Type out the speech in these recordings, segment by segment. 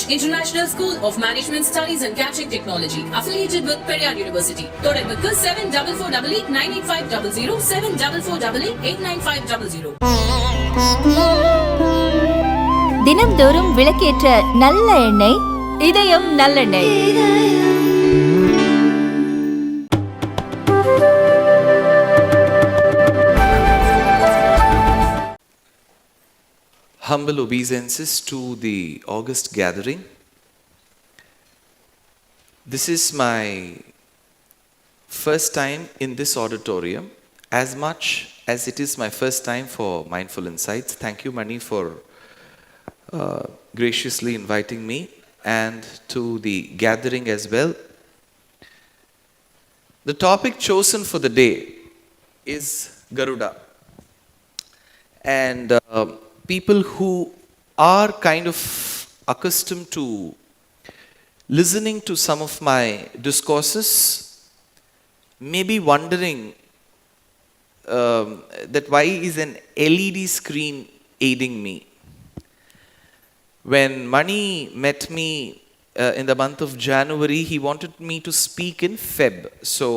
International School of Management Studies and Catching Technology, affiliated with Periyar University. தொடர்புக்கு 7448988500 7448988500. தினம்தோறும் விளக்கேற்ற நல்ல எண்ணெய் இதயம் நல்லெண்ணெய். Humble obeisances to the August gathering. This is my first time in this auditorium, as much as it is my first time for Mindful Insights. Thank you, Mani, for graciously inviting me and to the gathering as well. The topic chosen for the day is Garuda. And people who are kind of accustomed to listening to some of my discourses may be wondering that why is an LED screen aiding me? When Mani met me in the month of January, he wanted me to speak in Feb. So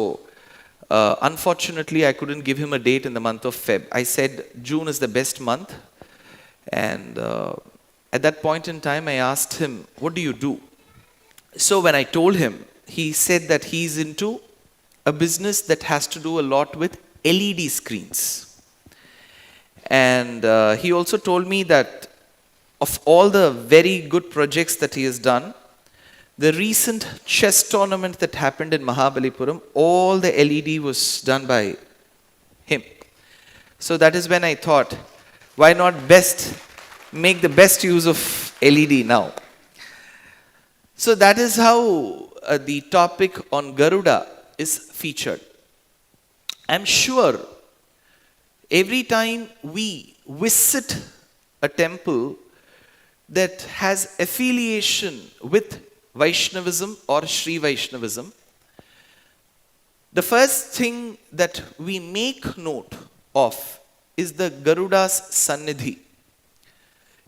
unfortunately, I couldn't give him a date in the month of Feb. I said June is the best month. And at that point in time, I asked him, what do you do? So when I told him, he said that he's into a business that has to do a lot with LED screens. And he also told me that of all the very good projects that he has done, the recent chess tournament that happened in Mahabalipuram, all the LED was done by him. So that is when I thought, why not make the best use of LED now? So that is how the topic on Garuda is featured. I'm sure every time we visit a temple that has affiliation with Vaishnavism or Sri Vaishnavism, the first thing that we make note of is the Garuda's Sannidhi.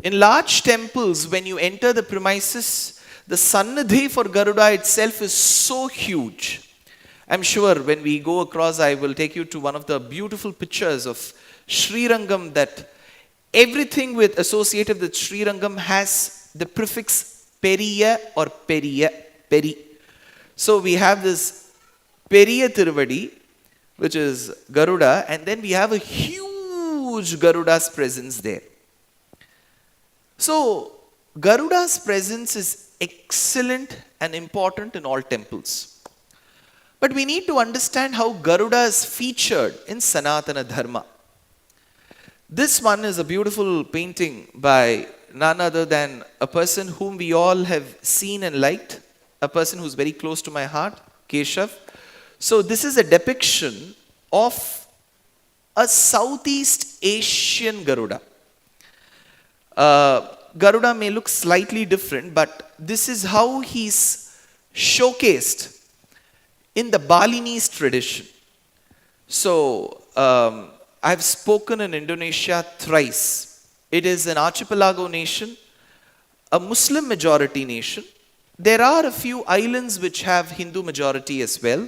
In large temples, when you enter the premises, the Sannidhi for Garuda itself is so huge. I'm sure when we go across, I will take you to one of the beautiful pictures of Srirangam, that everything associated with Srirangam has the prefix Periya or Periya, Peri. So we have this Periya Tiruvadi, which is Garuda, and then we have a huge Garuda's presence there. So Garuda's presence is excellent and important in all temples. But we need to understand how Garuda is featured in Sanatana Dharma. This one is a beautiful painting by none other than a person whom we all have seen and liked, a person who's very close to my heart, Keshav. So this is a depiction of a Southeast Asian Garuda. Garuda may look slightly different, but this is how he's showcased in the Balinese tradition. So I've spoken in Indonesia thrice. It is an archipelago nation, a Muslim majority nation. There are a few islands which have Hindu majority as well.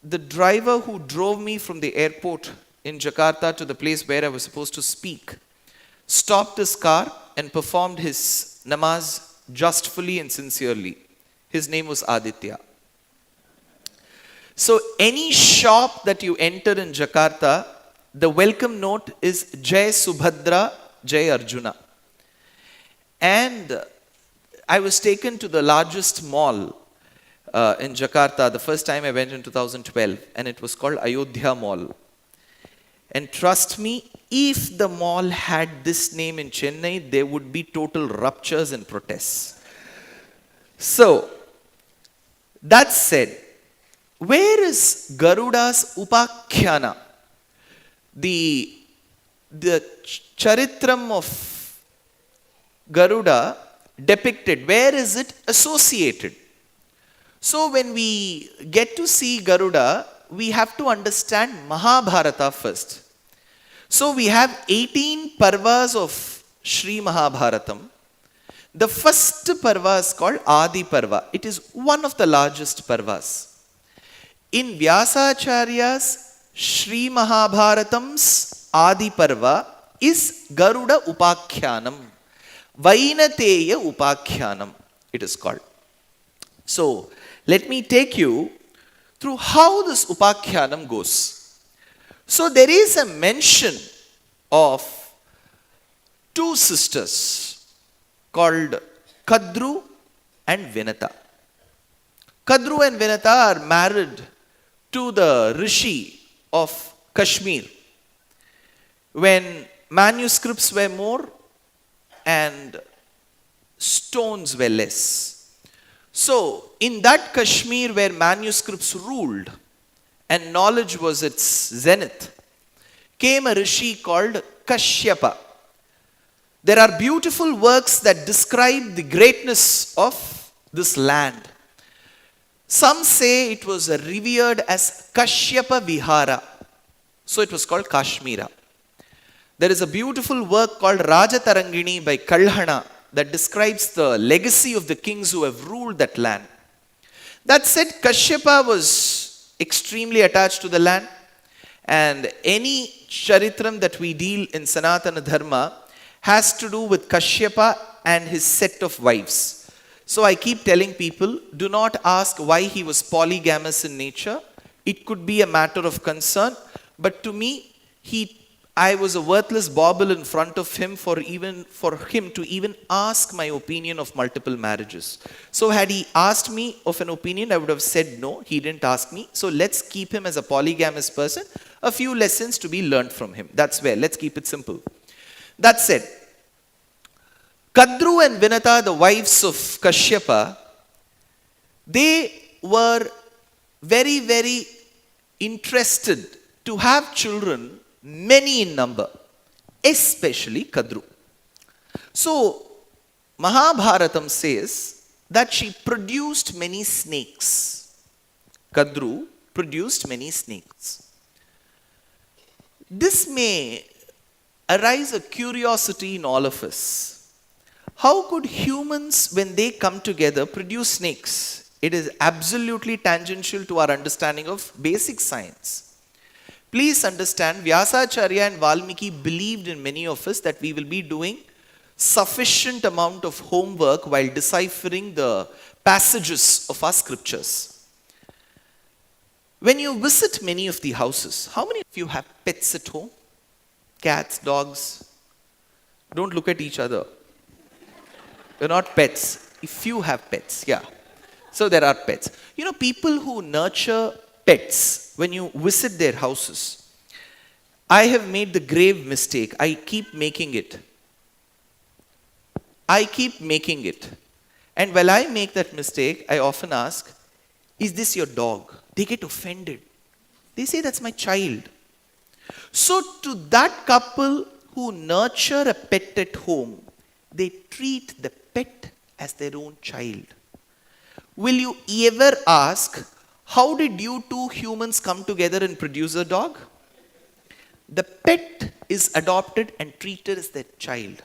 The driver who drove me from the airport in Jakarta to the place where I was supposed to speak stopped his car and performed his namaz justfully and sincerely. His name was Aditya. So any shop that you enter in Jakarta, the welcome note is Jai Subhadra, Jai Arjuna. And I was taken to the largest mall in Jakarta the first time I went in 2012, and it was called Ayodhya Mall. And trust me, if the mall had this name in Chennai, there would be total ruptures and protests. So, that said, where is Garuda's Upakhyana? The charitram of Garuda depicted, where is it associated? So when we get to see Garuda, we have to understand Mahabharata first. So we have 18 parvas of Sri Mahabharatam, The first parva is called Adi Parva. It is one of the largest parvas. In Vyasacharya's Sri Mahabharatam's Adi Parva is Garuda Upakhyanam. Vainateya Upakhyanam, it is called. So, let me take you through how this Upakhyanam goes. So, there is a mention of two sisters called Kadru and Vinata. Kadru and Vinata are married to the Rishi of Kashmir when manuscripts were more and stones were less. So, in that Kashmir where manuscripts ruled and knowledge was its zenith, came a rishi called Kashyapa. There are beautiful works that describe the greatness of this land. Some say it was revered as Kashyapa Vihara. So it was called Kashmira. There is a beautiful work called Rajatarangini by Kalhana that describes the legacy of the kings who have ruled that land. That said, Kashyapa was extremely attached to the land, and any charitram that we deal in Sanatana Dharma has to do with Kashyapa and his set of wives. So I keep telling people, do not ask why he was polygamous in nature. It could be a matter of concern, but to me, I was a worthless bauble in front of him for him to even ask my opinion of multiple marriages. So had he asked me of an opinion, I would have said no. He didn't ask me. So let's keep him as a polygamous person. A few lessons to be learned from him. That's where. Let's keep it simple. That said, Kadru and Vinata, the wives of Kashyapa, they were very, very interested to have children, many in number, especially Kadru. So, Mahabharatam says that she produced many snakes. Kadru produced many snakes. This may arise a curiosity in all of us. How could humans, when they come together, produce snakes? It is absolutely tangential to our understanding of basic science. Please understand, Vyasacharya and Valmiki believed in many of us that we will be doing sufficient amount of homework while deciphering the passages of our scriptures. When you visit many of the houses, how many of you have pets at home? Cats, dogs? Don't look at each other. You're not pets. If you have pets, yeah. So there are pets. You know, people who nurture pets, when you visit their houses, I have made the grave mistake. I keep making it. And while I make that mistake, I often ask, is this your dog? They get offended. They say, that's my child. So to that couple who nurture a pet at home, they treat the pet as their own child. Will you ever ask, how did you two humans come together and produce a dog? The pet is adopted and treated as their child.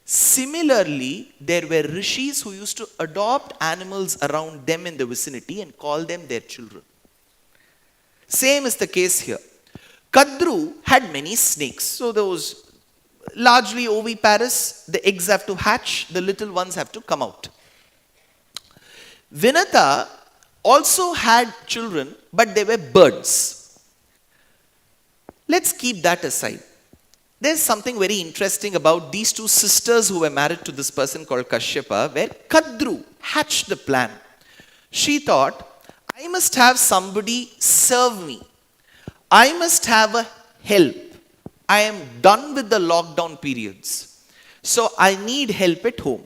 Similarly, there were rishis who used to adopt animals around them in the vicinity and call them their children. Same is the case here. Kadru had many snakes. So those largely oviparous, the eggs have to hatch, the little ones have to come out. Vinata also had children, but they were birds. Let's keep that aside. There's something very interesting about these two sisters who were married to this person called Kashyapa, where Kadru hatched the plan. She thought, I must have somebody serve me. I must have a help. I am done with the lockdown periods. So I need help at home.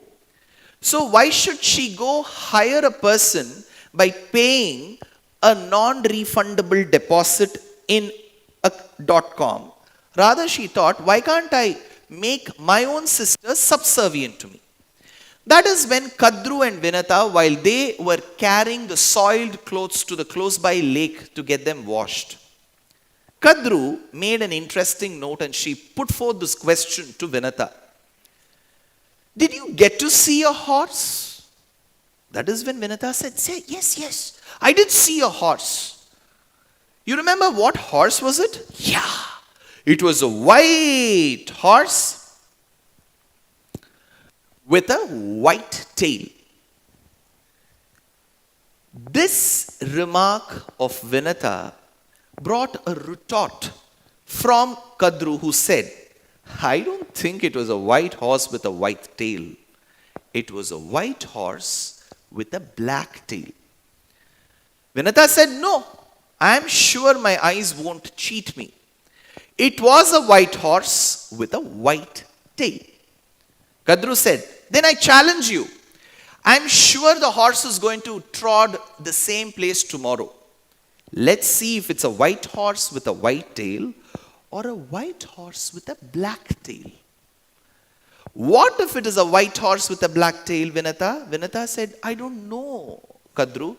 So why should she go hire a person by paying a non-refundable deposit in a .com? Rather, she thought, why can't I make my own sisters subservient to me? That is when Kadru and Vinata, while they were carrying the soiled clothes to the close-by lake to get them washed, Kadru made an interesting note and she put forth this question to Vinata. Did you get to see a horse? That is when Vinata said, say, yes, yes, I did see a horse. You remember what horse was it? Yeah, it was a white horse with a white tail. This remark of Vinata brought a retort from Kadru, who said, I don't think it was a white horse with a white tail. It was a white horse with a black tail. Vinata said, no, I am sure my eyes won't cheat me. It was a white horse with a white tail. Kadru said, then I challenge you. I'm sure the horse is going to trod the same place tomorrow. Let's see if it's a white horse with a white tail or a white horse with a black tail. What if it is a white horse with a black tail, Vinata? Vinata said, I don't know, Kadru.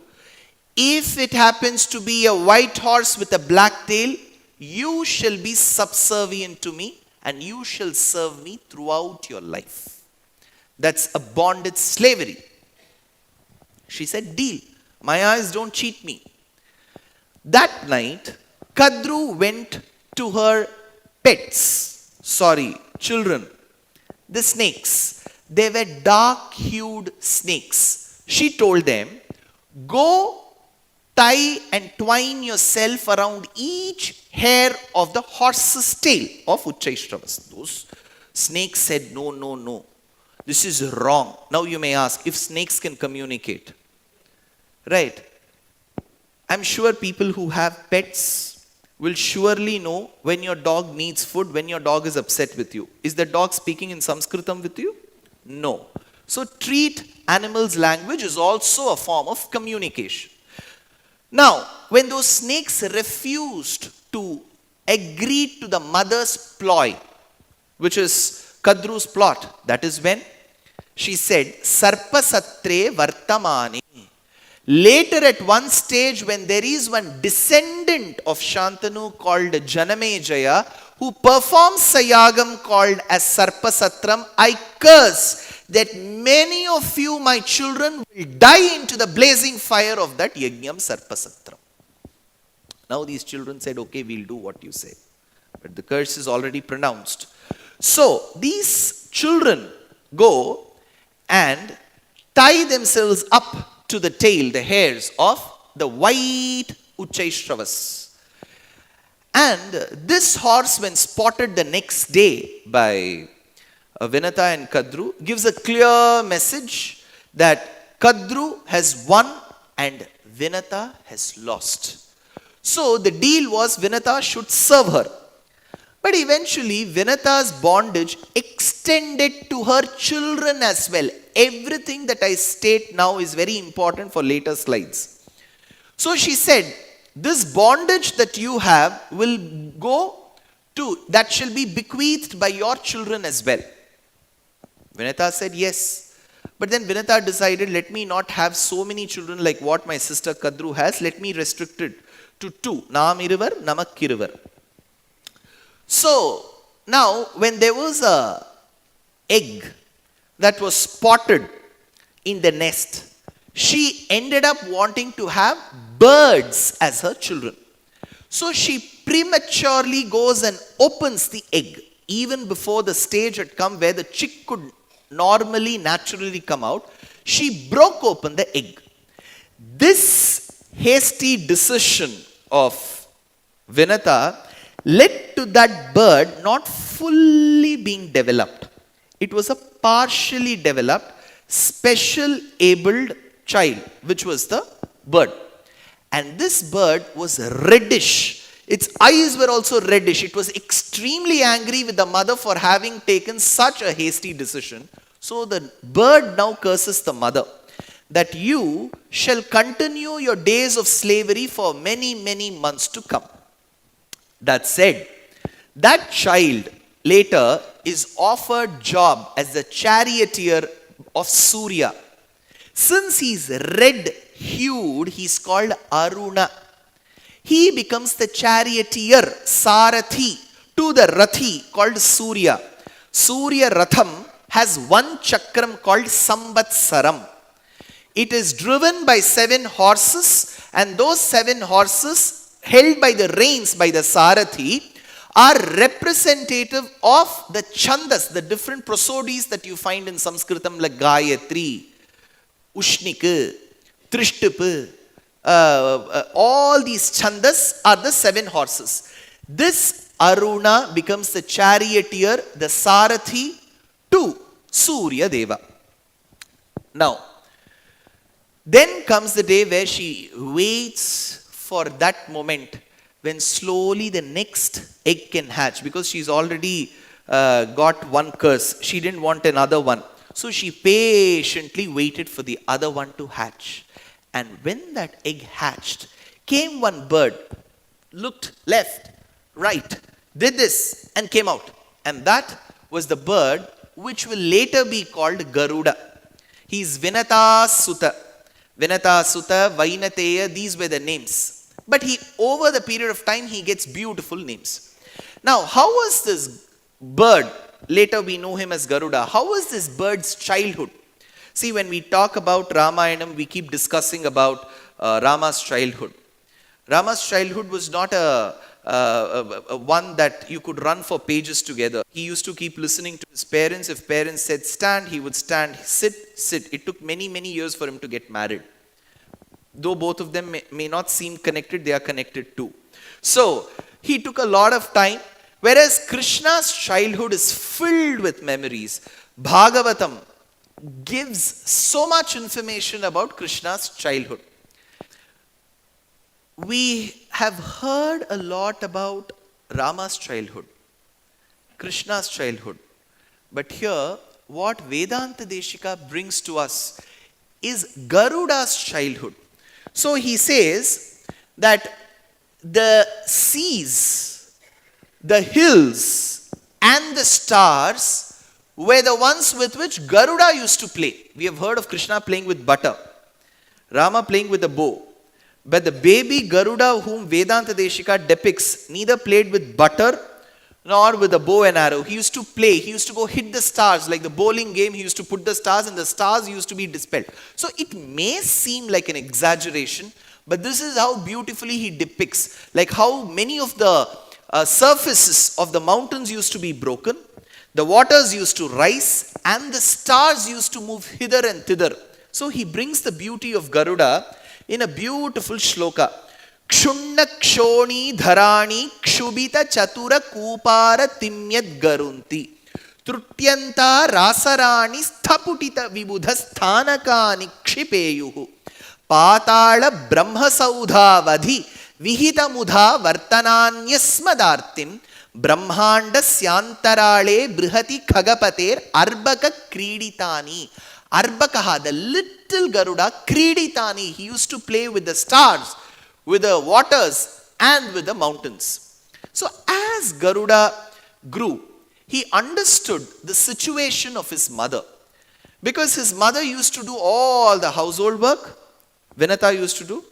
If it happens to be a white horse with a black tail, you shall be subservient to me and you shall serve me throughout your life. That's a bondage slavery. She said, deal. My eyes don't cheat me. That night, Kadru went to her children, the snakes. They were dark-hued snakes. She told them, go tie and twine yourself around each hair of the horse's tail of Uchchaishravas. Those snakes said, no, no, no. This is wrong. Now you may ask, if snakes can communicate, right? I'm sure people who have pets will surely know when your dog needs food, when your dog is upset with you. Is the dog speaking in Sanskritam with you? No. So treat animals' language is also a form of communication. Now, when those snakes refused to agree to the mother's ploy, which is Kadru's plot, that is when she said, Sarpasatre Vartamani. Later at one stage when there is one descendant of Shantanu called Janamejaya who performs Sayagam called as Sarpasatram, I curse that many of you, my children, will die into the blazing fire of that Yajnam Sarpasatram. Now these children said, okay, we'll do what you say. But the curse is already pronounced. So these children go and tie themselves up to the tail, the hairs of the white Uchchaishravas. And this horse, when spotted the next day by Vinata and Kadru, gives a clear message that Kadru has won and Vinata has lost. So the deal was Vinata should serve her. But eventually Vinata's bondage extended to her children as well. Everything that I state now is very important for later slides. So she said, this bondage that you have will go to, that shall be bequeathed by your children as well. Vinata said yes. But then Vinata decided, let me not have so many children like what my sister Kadru has. Let me restrict it to 2. Nam iruvar, namak iruvar. So, now when there was a egg that was spotted in the nest, she ended up wanting to have birds as her children. So she prematurely goes and opens the egg, even before the stage had come where the chick could normally, naturally come out. She broke open the egg. This hasty decision of Vinata led to that bird not fully being developed. It was a partially developed, special abled child, which was the bird. And this bird was reddish. Its eyes were also reddish. It was extremely angry with the mother for having taken such a hasty decision. So the bird now curses the mother that you shall continue your days of slavery for many, many months to come. That said, that child later is offered job as the charioteer of Surya. Since he's red-hued, he's called Aruna. He becomes the charioteer, Sarathi, to the Rathi called Surya. Surya Ratham has one chakram called Samvatsaram. It is driven by 7 horses, and those 7 horses, held by the reins by the Sarathi, are representative of the chandas, the different prosodies that you find in Sanskritam, like Gayatri, Ushnik, Trishtup. All these chandas are the 7 horses. This Aruna becomes the charioteer, the Sarathi to Surya Deva. Now, then comes the day where she waits for that moment when slowly the next egg can hatch, because she's already got one curse. She didn't want another one. So she patiently waited for the other one to hatch. And when that egg hatched, came one bird, looked left, right, did this and came out. And that was the bird which will later be called Garuda. He is Vinata Sutta. Vinata Sutta, Vainateya, these were the names. But over the period of time, he gets beautiful names. Now, how was this bird? Later we know him as Garuda. How was this bird's childhood? See, when we talk about Ramayanam, we keep discussing about Rama's childhood. Rama's childhood was not a one that you could run for pages together. He used to keep listening to his parents. If parents said stand, he would stand. Sit, sit. It took many, many years for him to get married. Though both of them may not seem connected, they are connected too. So, he took a lot of time. Whereas Krishna's childhood is filled with memories. Bhagavatam gives so much information about Krishna's childhood. We have heard a lot about Rama's childhood, Krishna's childhood. But here, what Vedanta Deshika brings to us is Garuda's childhood. So he says that the seas, the hills, and the stars were the ones with which Garuda used to play. We have heard of Krishna playing with butter, Rama playing with a bow. But the baby Garuda whom Vedanta Deshika depicts neither played with butter nor with a bow and arrow. He used to play. He used to go hit the stars. Like the bowling game, he used to put the stars and the stars used to be dispelled. So it may seem like an exaggeration, but this is how beautifully he depicts. Like how many of the surfaces of the mountains used to be broken, the waters used to rise, and the stars used to move hither and thither. So he brings the beauty of Garuda in a beautiful shloka. Kshunna kshoni dharani kshubita chatura kupara timyat garunti trutyanta rasarani sthaputita vibudhasthanakani kshipeyuhu patala brahmasaudhavadhi vihita mudha vartananyasmadartim brahmanda syantarale brihati khagapater arbaka kriditani. Arbakaha, the little Garuda, Kriditani, he used to play with the stars, with the waters, and with the mountains. So as Garuda grew, he understood the situation of his mother. Because his mother used to do all the household work, Vinata used to do,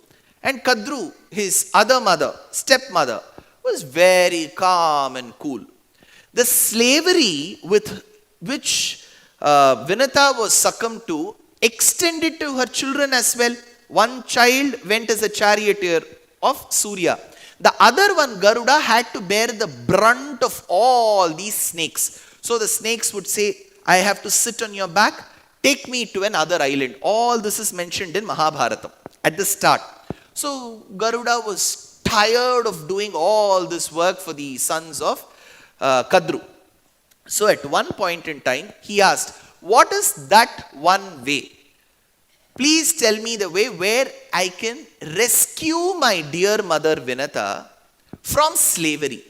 and Kadru, his other mother, stepmother, was very calm and cool. The slavery with which Vinata was succumbed to extended to her children as well. One child went as a charioteer of Surya. The other one, Garuda, had to bear the brunt of all these snakes. So the snakes would say, I have to sit on your back, take me to another island. All this is mentioned in Mahabharata at the start. So Garuda was tired of doing all this work for the sons of Kadru. So at one point in time, he asked, what is that one way? Please tell me the way where I can rescue my dear mother Vinata from slavery.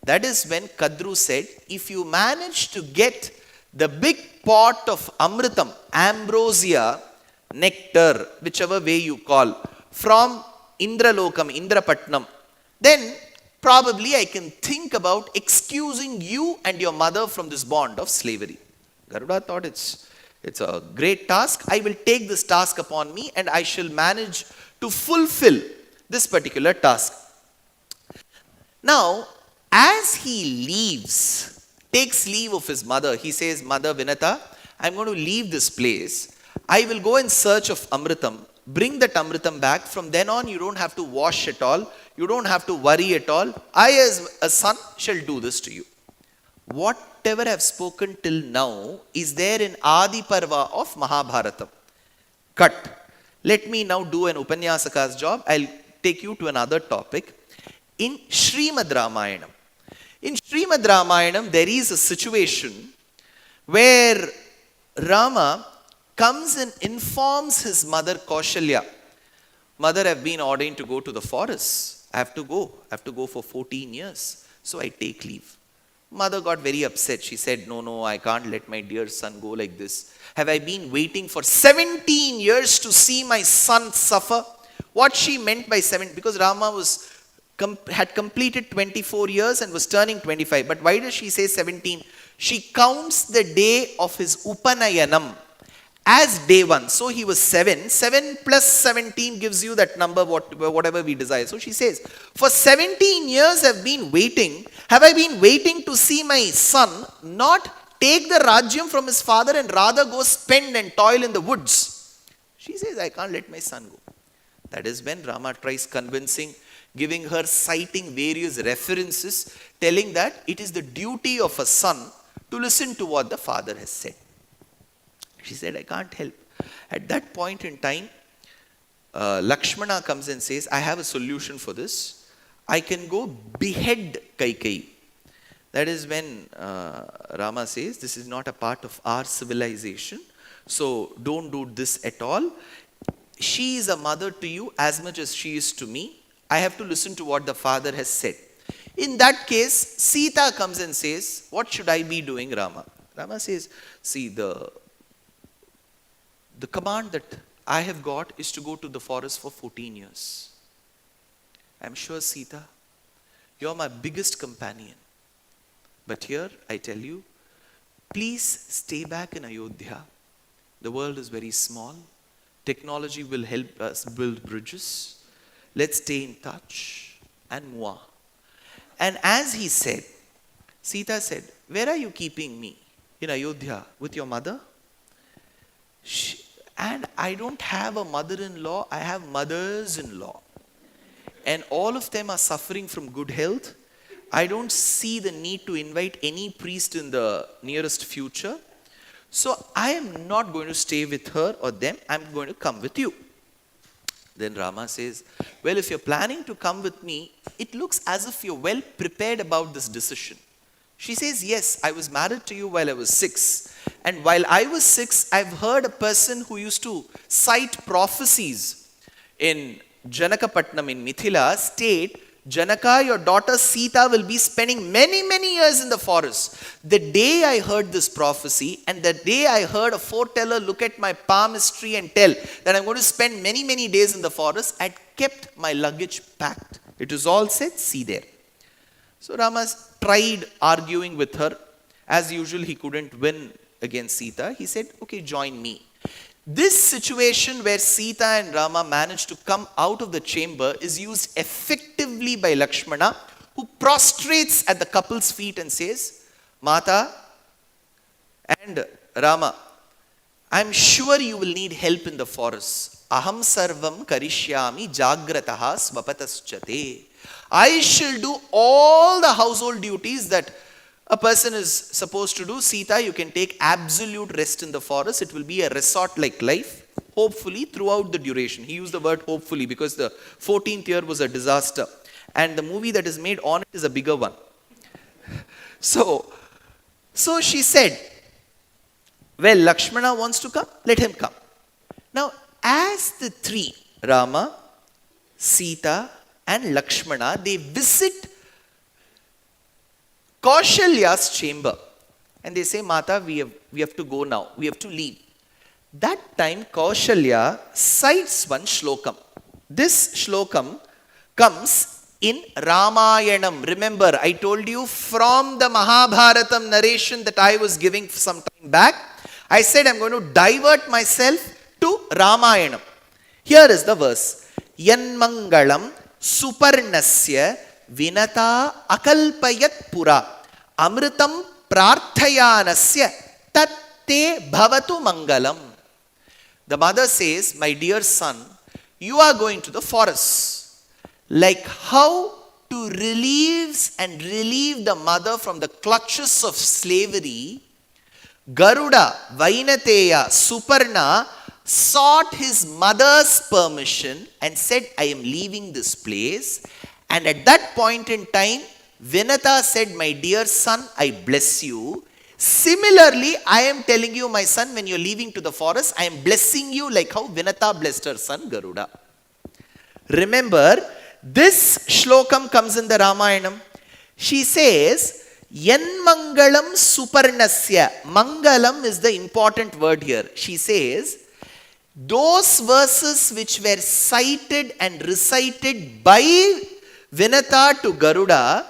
That is when Kadru said, if you manage to get the big pot of amritam, ambrosia, nectar, whichever way you call, from Indralokam, Indrapatnam, then probably I can think about excusing you and your mother from this bond of slavery. Garuda thought it's a great task. I will take this task upon me and I shall manage to fulfill this particular task. Now, as he leaves takes leave of his mother. He says, Mother Vinata, I'm going to leave this place. I will go in search of Amritam. Bring that Amritam back. From then on, you don't have to wash at all. You don't have to worry at all. I, as a son, shall do this to you. Whatever I have spoken till now is there in Adi Parva of Mahabharata. Cut. Let me now do an Upanyasaka's job. I'll take you to another topic. In Srimad Ramayanam. In Srimad Ramayanam, there is a situation where Rama comes and informs his mother Kaushalya. Mother, I've been ordained to go to the forest. I have to go. I have to go for 14 years. So I take leave. Mother got very upset. She said, no, I can't let my dear son go like this. Have I been waiting for 17 years to see my son suffer? What she meant by 7, because Rama had completed 24 years and was turning 25. But why does she say 17? She counts the day of his Upanayanam as day 1. So he was 7. 7 plus 17 gives you that number, whatever we desire. So she says, for 17 years I've been waiting. Have I been waiting to see my son not take the Rajyam from his father and rather go spend and toil in the woods? She says, I can't let my son go. That is when Rama tries convincing, giving her, citing various references, telling that it is the duty of a son to listen to what the father has said. She said, I can't help. At that point in time, Lakshmana comes and says, I have a solution for this. I can go behead Kaikeyi. That is when Rama says, this is not a part of our civilization. So don't do this at all. She is a mother to you as much as she is to me. I have to listen to what the father has said. In that case, Sita comes and says, what should I be doing, Rama? Rama says, see, the command that I have got is to go to the forest for 14 years. I'm sure, Sita, you're my biggest companion. But here, I tell you, please stay back in Ayodhya. The world is very small. Technology will help us build bridges. Let's stay in touch and moi. And as he said, Sita said, where are you keeping me? In Ayodhya with your mother? And I don't have a mother-in-law, I have mothers-in-law. And all of them are suffering from good health. I don't see the need to invite any priest in the nearest future. So I am not going to stay with her or them, I'm going to come with you. Then Rama says, well, if you're planning to come with me, it looks as if you're well prepared about this decision. She says, yes, I was married to you while I was 6. And while I was 6, I've heard a person who used to cite prophecies in Janakapatnam in Mithila state, Janaka, your daughter Sita will be spending many, many years in the forest. The day I heard this prophecy and the day I heard a foreteller look at my palmistry and tell that I'm going to spend many, many days in the forest, I'd kept my luggage packed. It was all said, see there. So Rama tried arguing with her. As usual, he couldn't win against Sita. He said, okay, join me. This situation where Sita and Rama managed to come out of the chamber is used effectively by Lakshmana, who prostrates at the couple's feet and says, Mata and Rama, I'm sure you will need help in the forest. Aham sarvam karishyami jagrataha svapataschate. I shall do all the household duties that a person is supposed to do. Sita, you can take absolute rest in the forest. It will be a resort-like life, hopefully, throughout the duration. He used the word hopefully because the 14th year was a disaster. And the movie that is made on it is a bigger one. So she said, well, Lakshmana wants to come, let him come. Now, as the three, Rama, Sita, and Lakshmana, they visit Kaushalya's chamber. And they say, Mata, we have to go now. We have to leave. That time, Kaushalya cites one shlokam. This shlokam comes in Ramayanam. Remember, I told you from the Mahabharatam narration that I was giving some time back, I said I'm going to divert myself to Ramayanam. Here is the verse. Yanmangalam suparnasya vinata akalpayat pura amritam prarthayanasya tatte bhavatu mangalam. The mother says, my dear son, you are going to the forest. Like how to relieve the mother from the clutches of slavery, Garuda, Vainateya, Suparna sought his mother's permission and said, I am leaving this place. And at that point in time, Vinata said, my dear son, I bless you. Similarly, I am telling you, my son, when you're leaving to the forest, I am blessing you like how Vinata blessed her son Garuda. Remember, this shlokam comes in the Ramayanam. She says, Yan mangalam suparnasya. Mangalam is the important word here. She says, those verses which were cited and recited by Vinata to Garuda,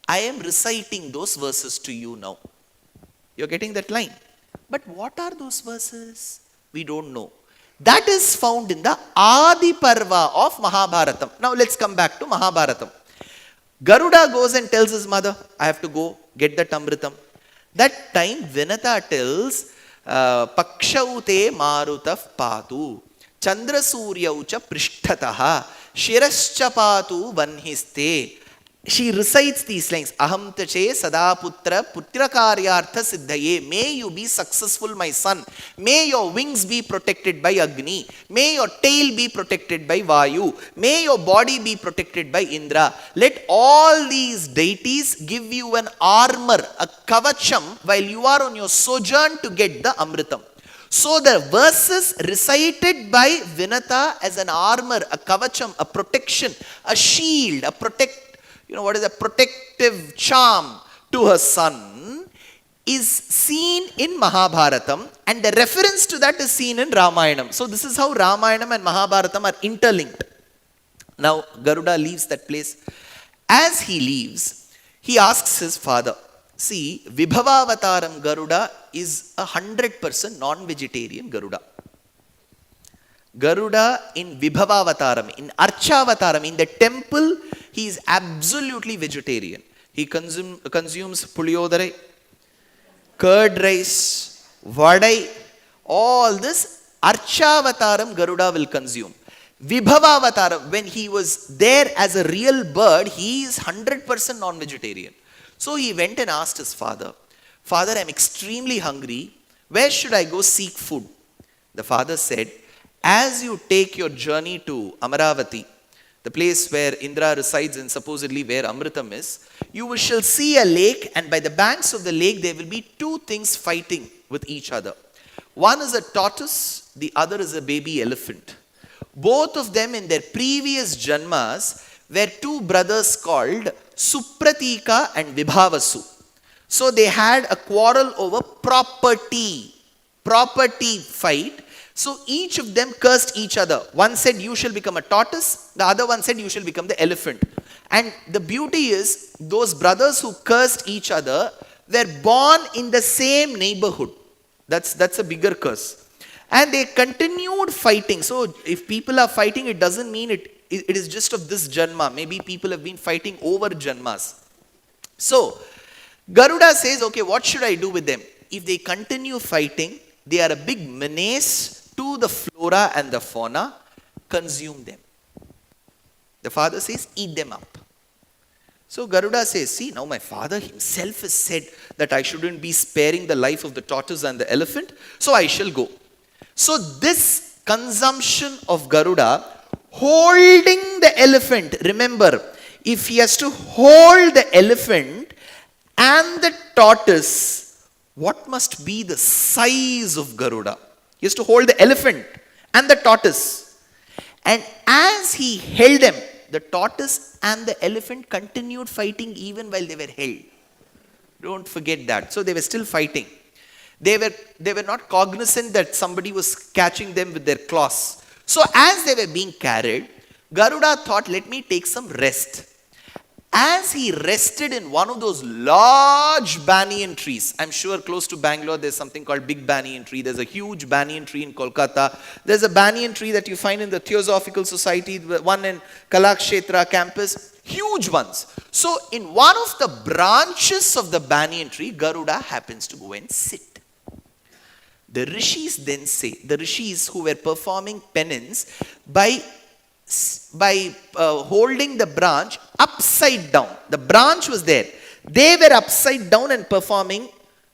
I am reciting those verses to you now. You're getting that line. But what are those verses? We don't know. That is found in the Adi Parva of Mahabharatam. Now let's come back to Mahabharatam. Garuda goes and tells his mother, I have to go get that Amritam. That time Vinata tells, Pakshaute Marutav Patu, Chandra Suryaucha Prishtataha, Shirascha Patu Vanhiste. She recites these lines. Aham tache sadaputra putrakaryartha siddhaye. May you be successful, my son. May your wings be protected by Agni. May your tail be protected by Vayu. May your body be protected by Indra. Let all these deities give you an armor, a kavacham, while you are on your sojourn to get the Amritam. So the verses recited by Vinata as an armor, a kavacham, a protection, a shield, a what is a protective charm to her son is seen in Mahabharatam, and the reference to that is seen in Ramayanam. So this is how Ramayanam and Mahabharatam are interlinked. Now Garuda leaves that place. As he leaves, he asks his father. See, Vibhavavataram Garuda is 100% non-vegetarian Garuda. Garuda in Vibhavavataram, in Archavataram, in the temple, he is absolutely vegetarian. He consumes puliyodare, curd rice, vadai, all this Archavataram Garuda will consume. Vibhavavataram, when he was there as a real bird, he is 100% non-vegetarian. So he went and asked his father, Father, I am extremely hungry. Where should I go seek food? The father said, as you take your journey to Amaravati, the place where Indra resides and supposedly where Amritam is, you shall see a lake, and by the banks of the lake there will be two things fighting with each other. One is a tortoise, the other is a baby elephant. Both of them in their previous janmas were two brothers called Supratika and Vibhavasu. So they had a quarrel over property fight. So each of them cursed each other. One said, you shall become a tortoise. The other one said, you shall become the elephant. And the beauty is, those brothers who cursed each other were born in the same neighborhood. That's a bigger curse. And they continued fighting. So if people are fighting, it doesn't mean it is just of this janma. Maybe people have been fighting over janmas. So Garuda says, okay, what should I do with them? If they continue fighting, they are a big menace to the flora and the fauna. Consume them. The father says, eat them up. So Garuda says, see, now my father himself has said that I shouldn't be sparing the life of the tortoise and the elephant, so I shall go. So this consumption of Garuda, holding the elephant, remember, if he has to hold the elephant and the tortoise, what must be the size of Garuda? He has to hold the elephant and the tortoise. And as he held them, the tortoise and the elephant continued fighting even while they were held. Don't forget that. So they were still fighting. They were not cognizant that somebody was catching them with their claws. So as they were being carried, Garuda thought, let me take some rest. As he rested in one of those large banyan trees, I'm sure close to Bangalore there's something called Big Banyan Tree. There's a huge banyan tree in Kolkata. There's a banyan tree that you find in the Theosophical Society, one in Kalakshetra campus. huge ones. So in one of the branches of the banyan tree, Garuda happens to go and sit. The rishis then say, the rishis who were performing penance by holding the branch upside down. The branch was there. They were upside down and performing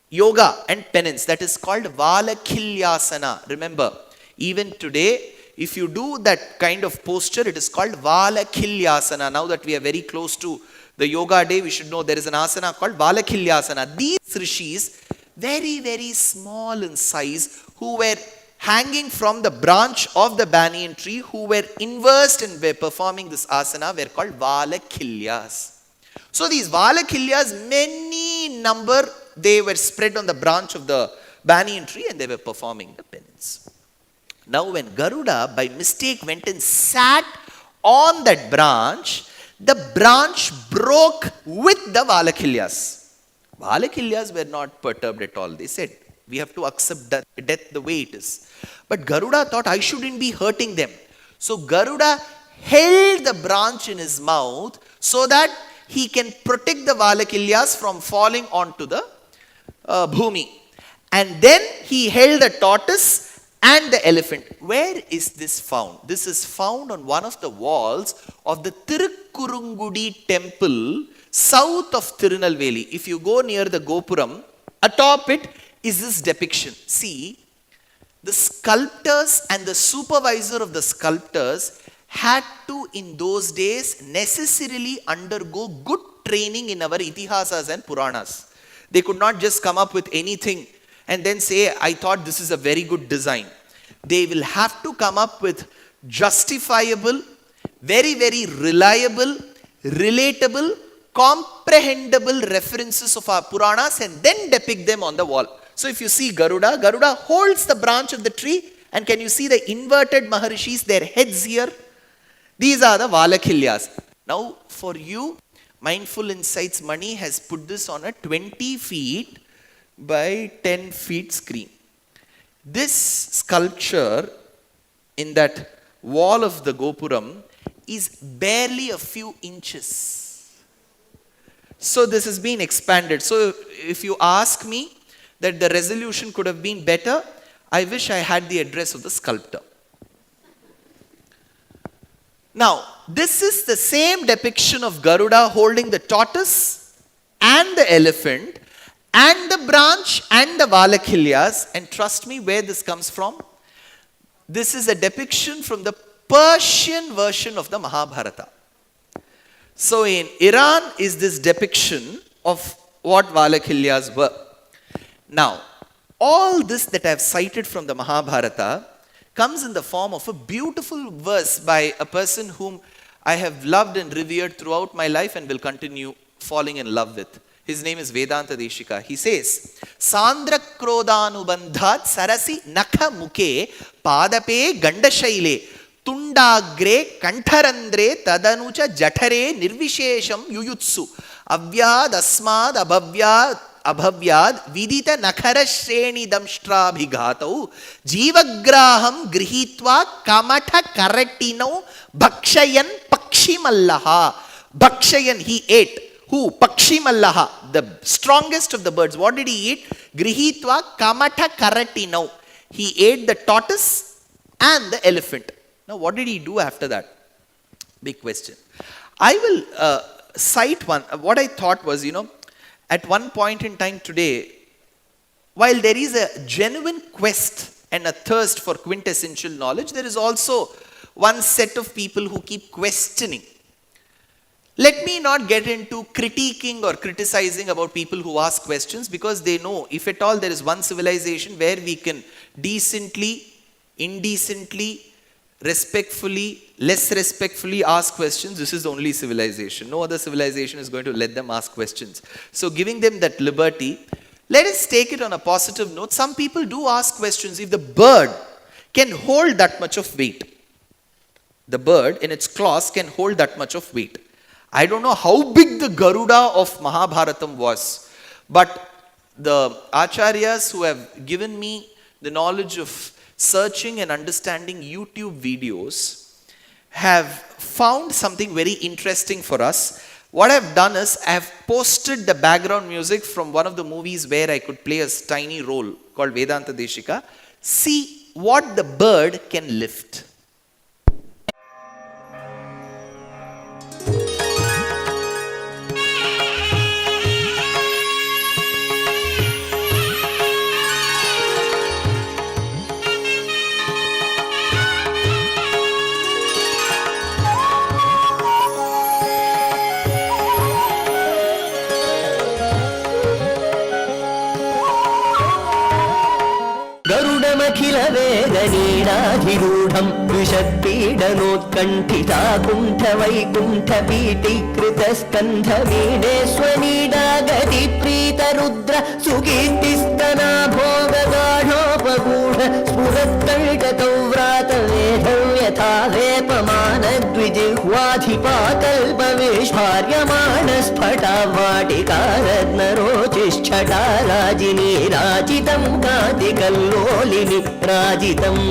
yoga and penance. That is called Valakilyasana. Remember, even today, if you do that kind of posture, it is called Valakilyasana. Now that we are very close to the yoga day, we should know there is an asana called Valakilyasana. These rishis, very, very small in size, who were hanging from the branch of the banyan tree, who were inversed and were performing this asana, were called Valakilyas. So these Valakilyas, many number, they were spread on the branch of the banyan tree and they were performing the penance. Now when Garuda by mistake went and sat on that branch, the branch broke with the Valakilyas. Valakilyas were not perturbed at all. They said, we have to accept death the way it is. But Garuda thought, I shouldn't be hurting them. So Garuda held the branch in his mouth so that he can protect the Valakilyas from falling onto the bhumi. And then he held the tortoise and the elephant. Where is this found? This is found on one of the walls of the Tirukkurungudi temple south of Tirunelveli. If you go near the Gopuram, atop it is this depiction. See, the sculptors and the supervisor of the sculptors had to, in those days, necessarily undergo good training in our itihasas and puranas. They could not just come up with anything and then say, I thought this is a very good design. They will have to come up with justifiable, very, very reliable, relatable, comprehensible references of our Puranas and then depict them on the wall. So if you see Garuda, Garuda holds the branch of the tree, and can you see the inverted Maharishis, their heads here? These are the Valakilyas. Now for you, Mindful Insights Mani has put this on a 20 feet by 10 feet screen. This sculpture in that wall of the Gopuram is barely a few inches. So this has been expanded. So if you ask me that the resolution could have been better, I wish I had the address of the sculptor. Now, this is the same depiction of Garuda holding the tortoise and the elephant and the branch and the Valakilyas. And trust me, where this comes from? This is a depiction from the Persian version of the Mahabharata. So in Iran is this depiction of what Valakilyas were. Now, all this that I have cited from the Mahabharata comes in the form of a beautiful verse by a person whom I have loved and revered throughout my life and will continue falling in love with. His name is Vedanta Deshika. He says, Sandra Krodhanubandhat Sarasi Nakha Muke Padape Gandashaile Tundagre Kantharandre Tadanucha Jatare Nirvishesham Yuyutsu Avyad Asmad Abhavyad Vidita Nakhara Shreni Damshtrabhigatau Jivagraham Grihitva Kamatha Karatino Bhakshayan Pakshimallaha. Bhakshayan, he ate. Who? Pakshimallaha, the strongest of the birds. What did he eat? Grihitva Kamatha Karatino. He ate the tortoise and the elephant. Now what did he do after that? Big question. I will cite one. What I thought was, at one point in time today, while there is a genuine quest and a thirst for quintessential knowledge, there is also one set of people who keep questioning. Let me not get into critiquing or criticizing about people who ask questions, because they know if at all there is one civilization where we can decently, indecently, respectfully, less respectfully ask questions, this is the only civilization. No other civilization is going to let them ask questions. So giving them that liberty, let us take it on a positive note. Some people do ask questions. If the bird can hold that much of weight, the bird in its claws can hold that much of weight. I don't know how big the Garuda of Mahabharatam was, but the acharyas who have given me the knowledge of searching and understanding YouTube videos have found something very interesting for us. What I've done is I have posted the background music from one of the movies where I could play a tiny role called Vedanta Deshika. See what the bird can lift. गरुडमखिल वेदनीडाधिरूढं विषत्पीडनोत्कण्ठिता कुण्ठवैकुण्ठपीठीकृतस्कन्धवीडे स्वनीडागतिप्रीतरुद्र सुकीर्तिस्तना भोगगाढोपगूढ स्फुरत्कण्ठतौ व्रातवेधं यथा वेपमानद्विजिह्वाधिपाकल्पविस्फार्यमाणस्फटावाटिकारत्नरोचिष्ठटा राजिनीराजितं कान्तिकल्लोलिनि राजितम्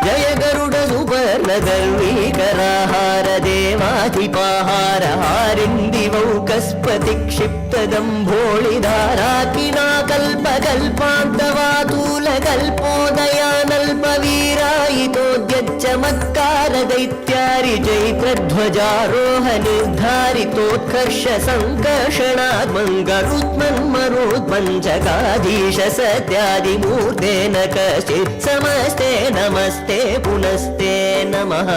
जय गरुड सुपर्ण गर्वीकराहार देवाधिपाहार हारिन्दिवौकस्पति क्षिप्तदम्भोळिधाराकिना कल्पकल्पान्तवातूल कल्पोदयानल्पवीरायितोद्यच्चमत्कार दैत्यारि चैत्रध्वजारोह निर्धारितोत्कर्ष सङ्कर्षणात् मङ्गरुत्मन्मरुत्पञ्चकाधीश सत्यादिमूर्तेन कश्चित् समस्ते नमस्ते पुनस्ते नमः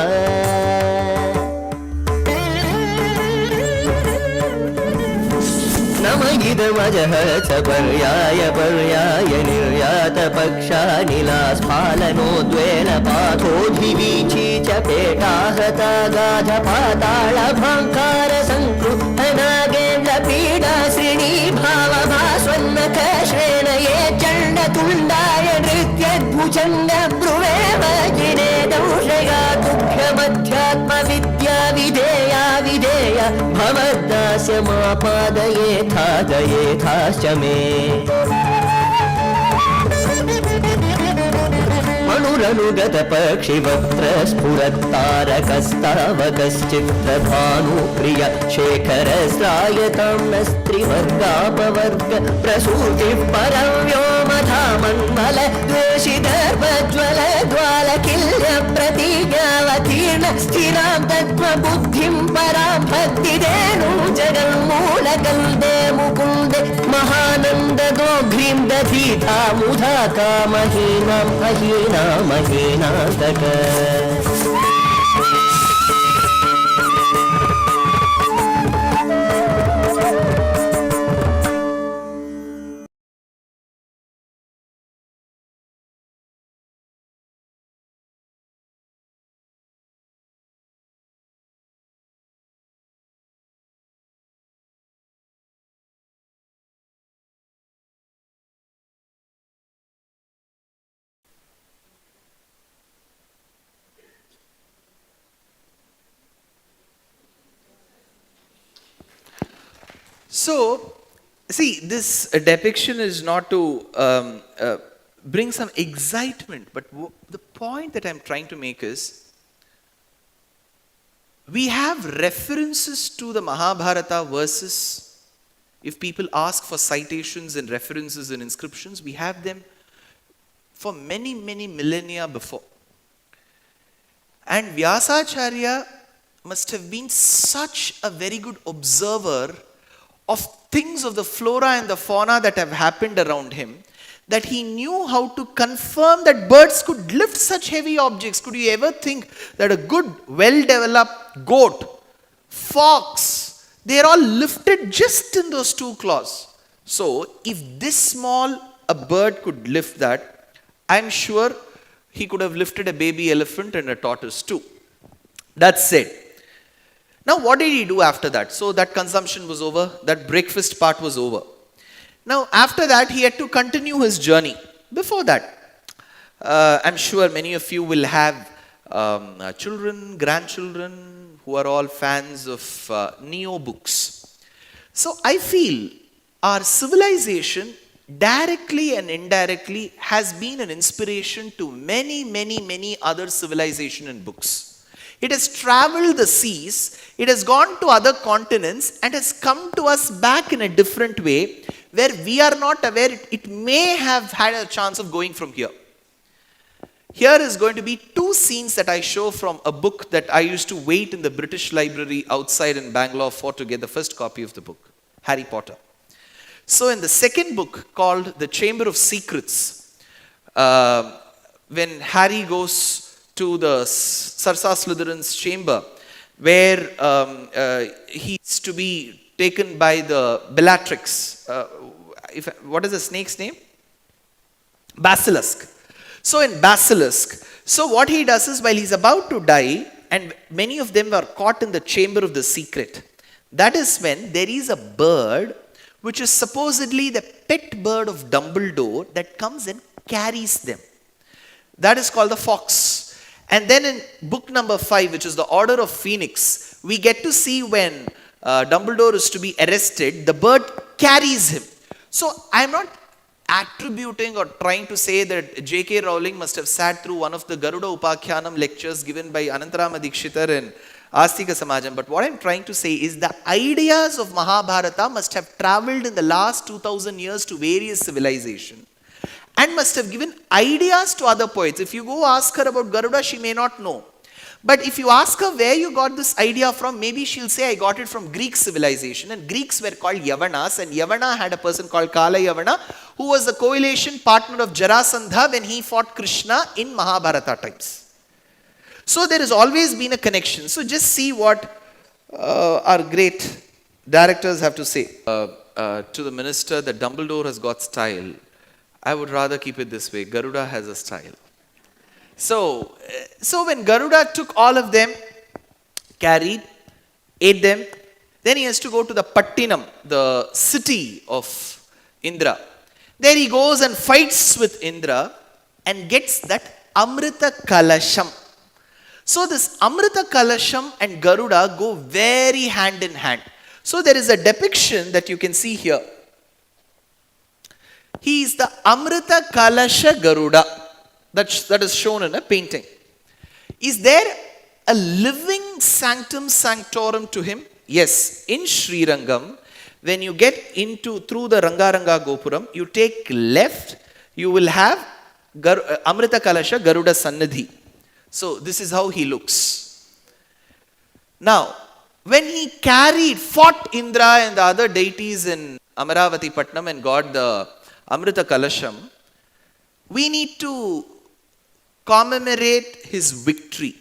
नम इदमजः च पर्याय पर्याय निर्यात पक्षानिलास्फालनोद्वेलपाथोऽधिवीची च पेटाहता गाधपाताळभाङ्कार संकृत नागेन्द्र पीडा श्रेणी भावभास्वन्नखश्रेण ये चण्डतुण्डाय नृत्यद्भुजङ्ग ब्रुवे वज्रिणे दंशया दुःखमध्यात्मविद्या विधेया विधेय भवद्दास्य मापादयेथादयेथाश्च मे मणुरनुगत पक्षिवक्त्र स्फुरत्तारकस्तावकश्चित्रभानुप्रिय शेखरस्रायतां नस्त्रिवर्गापवर्ग प्रसूतिः परं व्योमधामन्मल द्वेषिदर्भज्वल ज्वालकिल्य प्रतीज्ञावतीर्ण स्थिरां तत्त्वबुद्धिं परां भक्तिदेनु जगन्मूलकल्दे मुकुन्दे महानन्ददोघ्रीं दधीता मुधा कामहीनां महीना महीनान्तक So, see, this depiction is not to bring some excitement, but the point that I'm trying to make is, we have references to the Mahabharata verses. If people ask for citations and references and inscriptions, we have them for many, many millennia before. And Vyasacharya must have been such a very good observer of things of the flora and the fauna that have happened around him, that he knew how to confirm that birds could lift such heavy objects. Could you ever think that a good, well-developed goat, fox, they are all lifted just in those two claws. So, if this small a bird could lift that, I'm sure he could have lifted a baby elephant and a tortoise too. That's it. Now, what did he do after that? So, that consumption was over, that breakfast part was over. Now, after that, he had to continue his journey. Before that, I'm sure many of you will have children, grandchildren who are all fans of Neo books. So, I feel our civilization directly and indirectly has been an inspiration to many other civilization and books. It has traveled the seas, it has gone to other continents and has come to us back in a different way where we are not aware it may have had a chance of going from here. Here is going to be two scenes that I show from a book that I used to wait in the British Library outside in Bangalore for to get the first copy of the book, Harry Potter. So in the second book called The Chamber of Secrets, when Harry goes to the Sarsa Slytherin's chamber, where he's to be taken by the Bellatrix. What is the snake's name? Basilisk. So in Basilisk, so what he does is while he's about to die, and many of them were caught in the chamber of the secret, that is when there is a bird which is supposedly the pet bird of Dumbledore that comes and carries them. That is called the fox. And then in book number 5, which is the Order of Phoenix, we get to see when Dumbledore is to be arrested, the bird carries him. So I'm not attributing or trying to say that J.K. Rowling must have sat through one of the Garuda Upakhyanam lectures given by Anantarama Dikshitar and Astika Samajam. But what I'm trying to say is the ideas of Mahabharata must have traveled in the last 2000 years to various civilizations and must have given ideas to other poets. If you go ask her about Garuda, she may not know. But if you ask her where you got this idea from, maybe she'll say, I got it from Greek civilization. And Greeks were called Yavanas. And Yavana had a person called Kala Yavana, who was the coalition partner of Jarasandha when he fought Krishna in Mahabharata times. So there has always been a connection. So just see what our great directors have to say. To the minister that Dumbledore has got style, I would rather keep it this way. Garuda has a style. So when Garuda took all of them, carried, ate them, then he has to go to the Pattinam, the city of Indra. There he goes and fights with Indra and gets that Amrita Kalasham. So this Amrita Kalasham and Garuda go very hand in hand. So there is a depiction that you can see here. He is the Amrita Kalasha Garuda. That is shown in a painting. Is there a living sanctum sanctorum to him? Yes. In Sri Rangam, when you get through the Rangaranga Gopuram, you take left, you will have Amrita Kalasha Garuda Sannidhi. So this is how he looks. Now, when he fought Indra and the other deities in Amaravati Patnam and got the Amrita Kalasham, we need to commemorate his victory.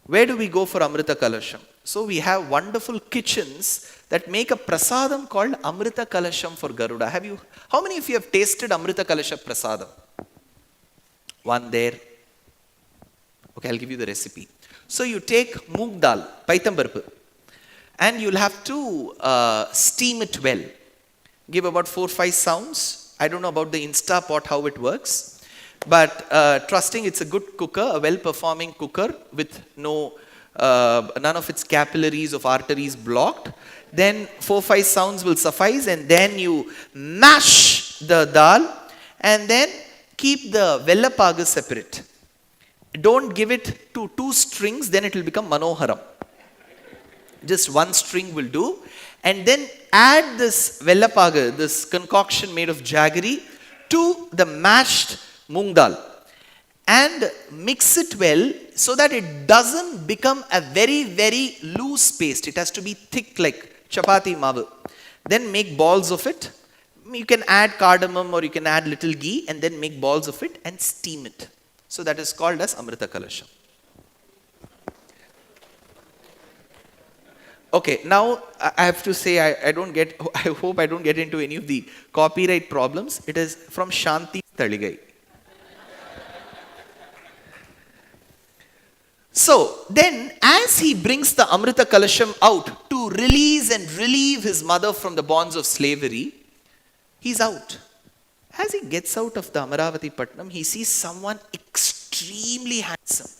Where do we go for Amrita Kalasham? So we have wonderful kitchens that make a prasadam called Amrita Kalasham for Garuda. How many of you have tasted Amrita Kalasha prasadam? One there. Okay, I'll give you the recipe. So you take moong dal, paitambarpu, and you'll have to steam it well. Give about 4-5 sounds. I don't know about the Instapot, how it works. But trusting it's a good cooker, a well-performing cooker with none of its capillaries of arteries blocked, then 4-5 sounds will suffice, and then you mash the dal and then keep the vellapaga separate. Don't give it to 2 strings, then it will become manoharam. Just 1 string will do. And then add this vellapaga, this concoction made of jaggery, to the mashed moong dal and mix it well so that it doesn't become a very loose paste. It has to be thick like chapati mavu. Then make balls of it. You can add cardamom or you can add little ghee and then make balls of it and steam it. So that is called as Amrita Kalasham. Okay, now I have to say I hope I don't get into any of the copyright problems. It is from Shanti Taligai. So then as he brings the Amrita Kalasham out to release and relieve his mother from the bonds of slavery, he's out. As he gets out of the Amaravati Patnam, he sees someone extremely handsome.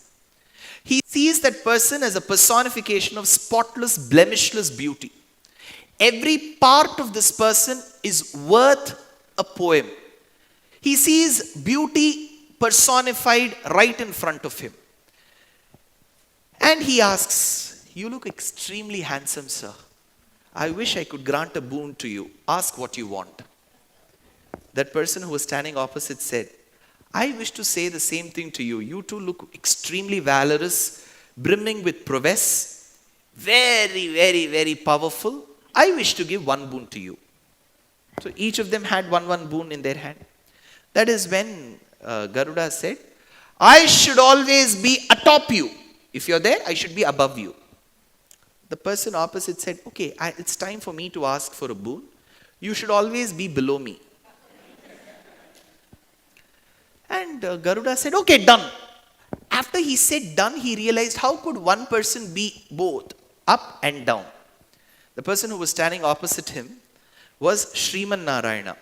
He sees that person as a personification of spotless, blemishless beauty. Every part of this person is worth a poem. He sees beauty personified right in front of him. And he asks, "You look extremely handsome, sir. I wish I could grant a boon to you. Ask what you want." That person who was standing opposite said, "I wish to say the same thing to you. You too look extremely valorous, brimming with prowess, very, very, very powerful. I wish to give one boon to you." So each of them had one boon in their hand. That is when Garuda said, "I should always be atop you. If you're there, I should be above you." The person opposite said, "Okay, it's time for me to ask for a boon. You should always be below me." And Garuda said, "Okay, done." After he said done, he realized, how could one person be both up and down? The person who was standing opposite him was Sriman Narayana.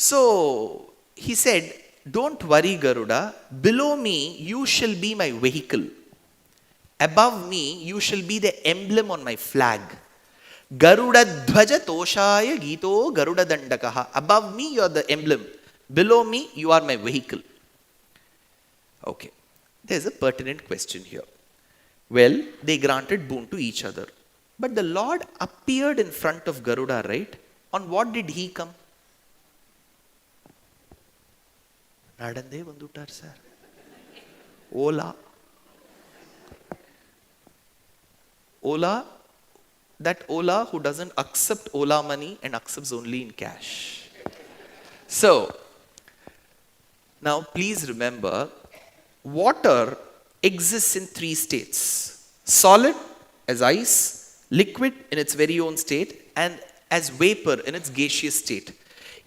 So he said, "Don't worry, Garuda. Below me, you shall be my vehicle. Above me, you shall be the emblem on my flag. Garuda Dhvaja Toshaya Gito Garuda Dandakaha. Above me, you are the emblem. Below me, you are my vehicle." Okay, there's a pertinent question here. Well, they granted boon to each other. But the Lord appeared in front of Garuda, right? On what did he come? Nadande vanduttar, sir. Ola. Ola, that Ola who doesn't accept Ola money and accepts only in cash. So, now please remember, water exists in three states: solid as ice, liquid in its very own state, and as vapor in its gaseous state.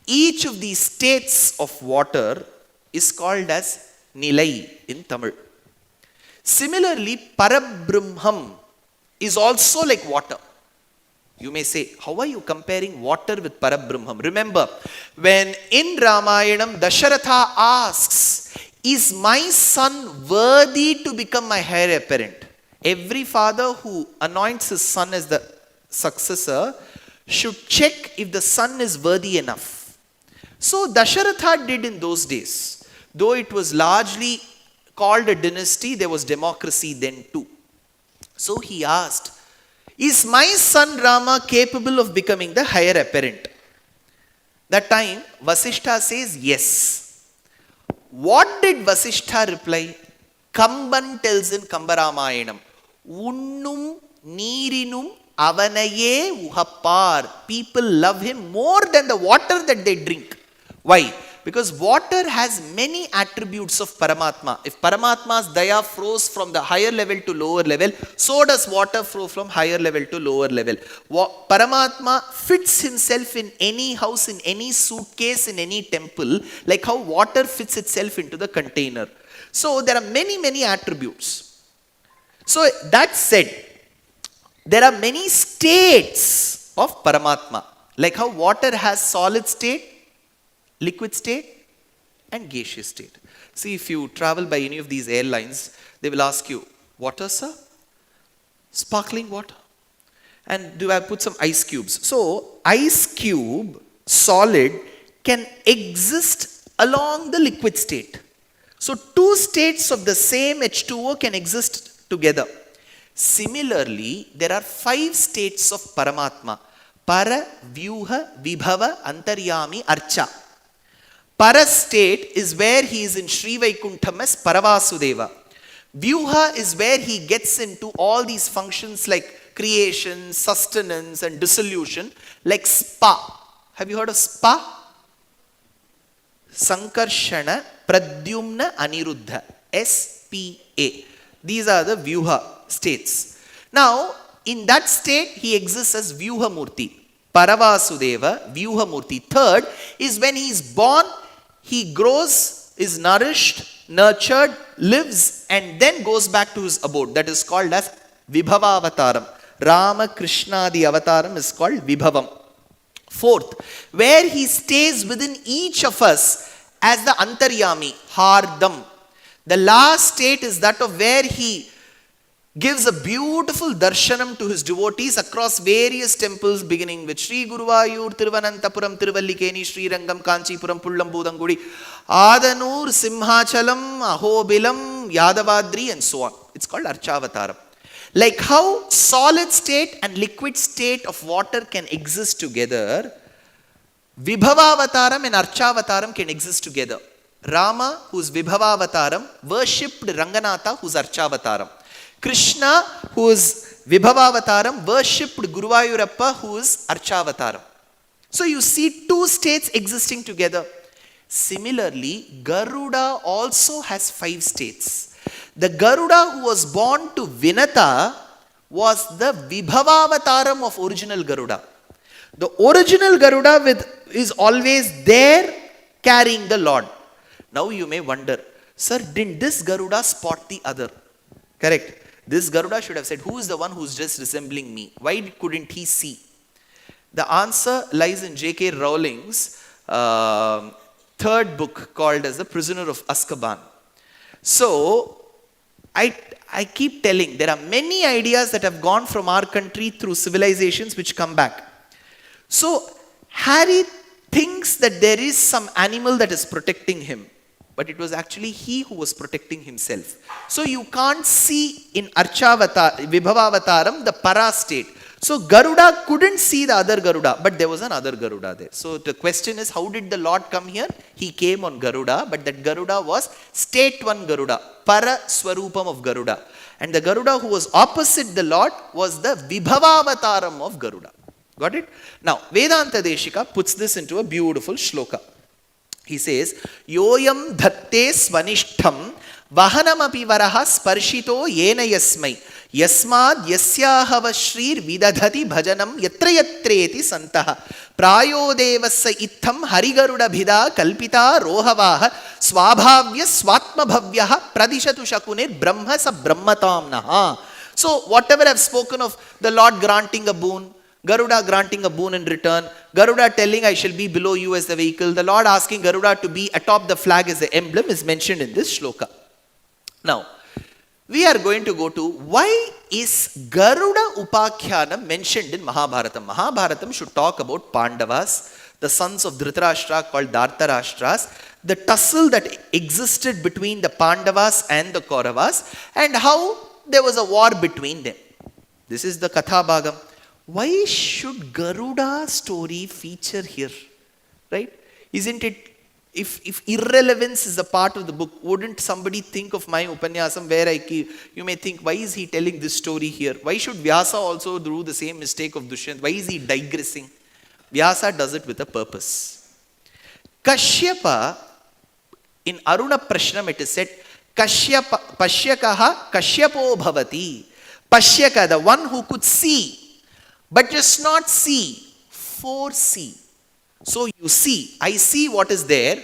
Each of these states of water is called as Nilai in Tamil. Similarly, Parabrahmam is also like water. You may say, how are you comparing water with Parabrahmam? Remember, when in Ramayanam, Dasharatha asks, "Is my son worthy to become my heir apparent?" Every father who anoints his son as the successor should check if the son is worthy enough. So Dasharatha did in those days. Though it was largely called a dynasty, there was democracy then too. So he asked, "Is my son Rama capable of becoming the heir apparent?" That time, Vasishtha says yes. What did Vasishtha reply? Kamban tells in Kambaramayanam, "Unnum Neerinum Avanaye Uhappar." People love him more than the water that they drink. Why? Because water has many attributes of Paramatma. If Paramatma's daya flows from the higher level to lower level, so does water flow from higher level to lower level. Paramatma fits himself in any house, in any suitcase, in any temple, like how water fits itself into the container. So there are many attributes. So that said, there are many states of Paramatma, like how water has solid state, liquid state, and gaseous state. See, if you travel by any of these airlines, they will ask you, "Water, sir?" Sparkling water. And do I put some ice cubes? So, ice cube, solid, can exist along the liquid state. So, two states of the same H2O can exist together. Similarly, there are 5 states of Paramatma: Para, Vyuha, Vibhava, Antaryami, Archa. Para state is where he is in Sri Vaikuntham as Paravasudeva. Vyuha is where he gets into all these functions like creation, sustenance, and dissolution, like Spa. Have you heard of Spa? Sankarshana, Pradyumna, Aniruddha. S-P-A. These are the Vyuha states. Now, in that state, he exists as Vyuha Murti. Paravasudeva, Vyuha Murti. Third is when he is born, he grows, is nourished, nurtured, lives, and then goes back to his abode. That is called as Vibhava Avataram. Rama Krishna, the Avataram, is called Vibhavam. Fourth, where he stays within each of us as the Antaryami, Hardam. The last state is that of where he gives a beautiful darshanam to his devotees across various temples, beginning with Sri Guruvayur, Thiruvananthapuram, Thiruvallikeni, Sri Rangam, Kanchipuram, Pullambudangudi, Adanur, Simhachalam, Ahobilam, Yadavadri, and so on. It's called Archavataram. Like how solid state and liquid state of water can exist together, Vibhavavataram and Archavataram can exist together. Rama, who's Vibhavavataram, worshipped Ranganatha, who's Archavataram. Krishna, who is Vibhavavataram, worshipped Guruvayurappa, who is Archavataram. So you see two states existing together. Similarly, Garuda also has 5 states. The Garuda who was born to Vinata was the Vibhavavataram of original Garuda. The original Garuda is always there carrying the Lord. Now you may wonder, sir, didn't this Garuda spot the other? Correct. This Garuda should have said, who is the one who is just resembling me? Why couldn't he see? The answer lies in J.K. Rowling's third book called as The Prisoner of Azkaban. So, I keep telling, there are many ideas that have gone from our country through civilizations which come back. So, Harry thinks that there is some animal that is protecting him. But it was actually he who was protecting himself. So you can't see in Vibhavavataram the para state. So Garuda couldn't see the other Garuda, but there was another Garuda there. So the question is, how did the Lord come here? He came on Garuda, but that Garuda was state 1 Garuda, para swarupam of Garuda. And the Garuda who was opposite the Lord was the Vibhavavataram of Garuda. Got it? Now, Vedanta Deshika puts this into a beautiful shloka. He says, Yoyam dhatte svanishtham vahanamapi varaha sparshito yena yasmai yasmad yasyahava shrir vidadhati bhajanam yatra yatreti santaha prayodevassa itham harigaruda bhida kalpita rohavaha swabhavya swatmabhavyaha pradishatu shakunir brahma sa brahmatamnaha. So whatever I've spoken of the Lord granting a boon, Garuda granting a boon in return, Garuda telling I shall be below you as the vehicle, the Lord asking Garuda to be atop the flag as the emblem is mentioned in this shloka. Now, we are going to go to why is Garuda Upakhyanam mentioned in Mahabharatam. Mahabharatam should talk about Pandavas, the sons of Dhritarashtra called Dhartarashtras, the tussle that existed between the Pandavas and the Kauravas, and how there was a war between them. This is the Katha Bhagam. Why should Garuda story feature here? Right? Isn't it, if irrelevance is a part of the book, wouldn't somebody think of my Upanyasam where you may think, why is he telling this story here? Why should Vyasa also do the same mistake of Dushyanth? Why is he digressing? Vyasa does it with a purpose. Kashyapa, in Aruna Prashnam it is said, Pashyakaha Kashyapo Bhavati. Pashyaka, the one who could see, but just not see, foresee. So you see, I see what is there.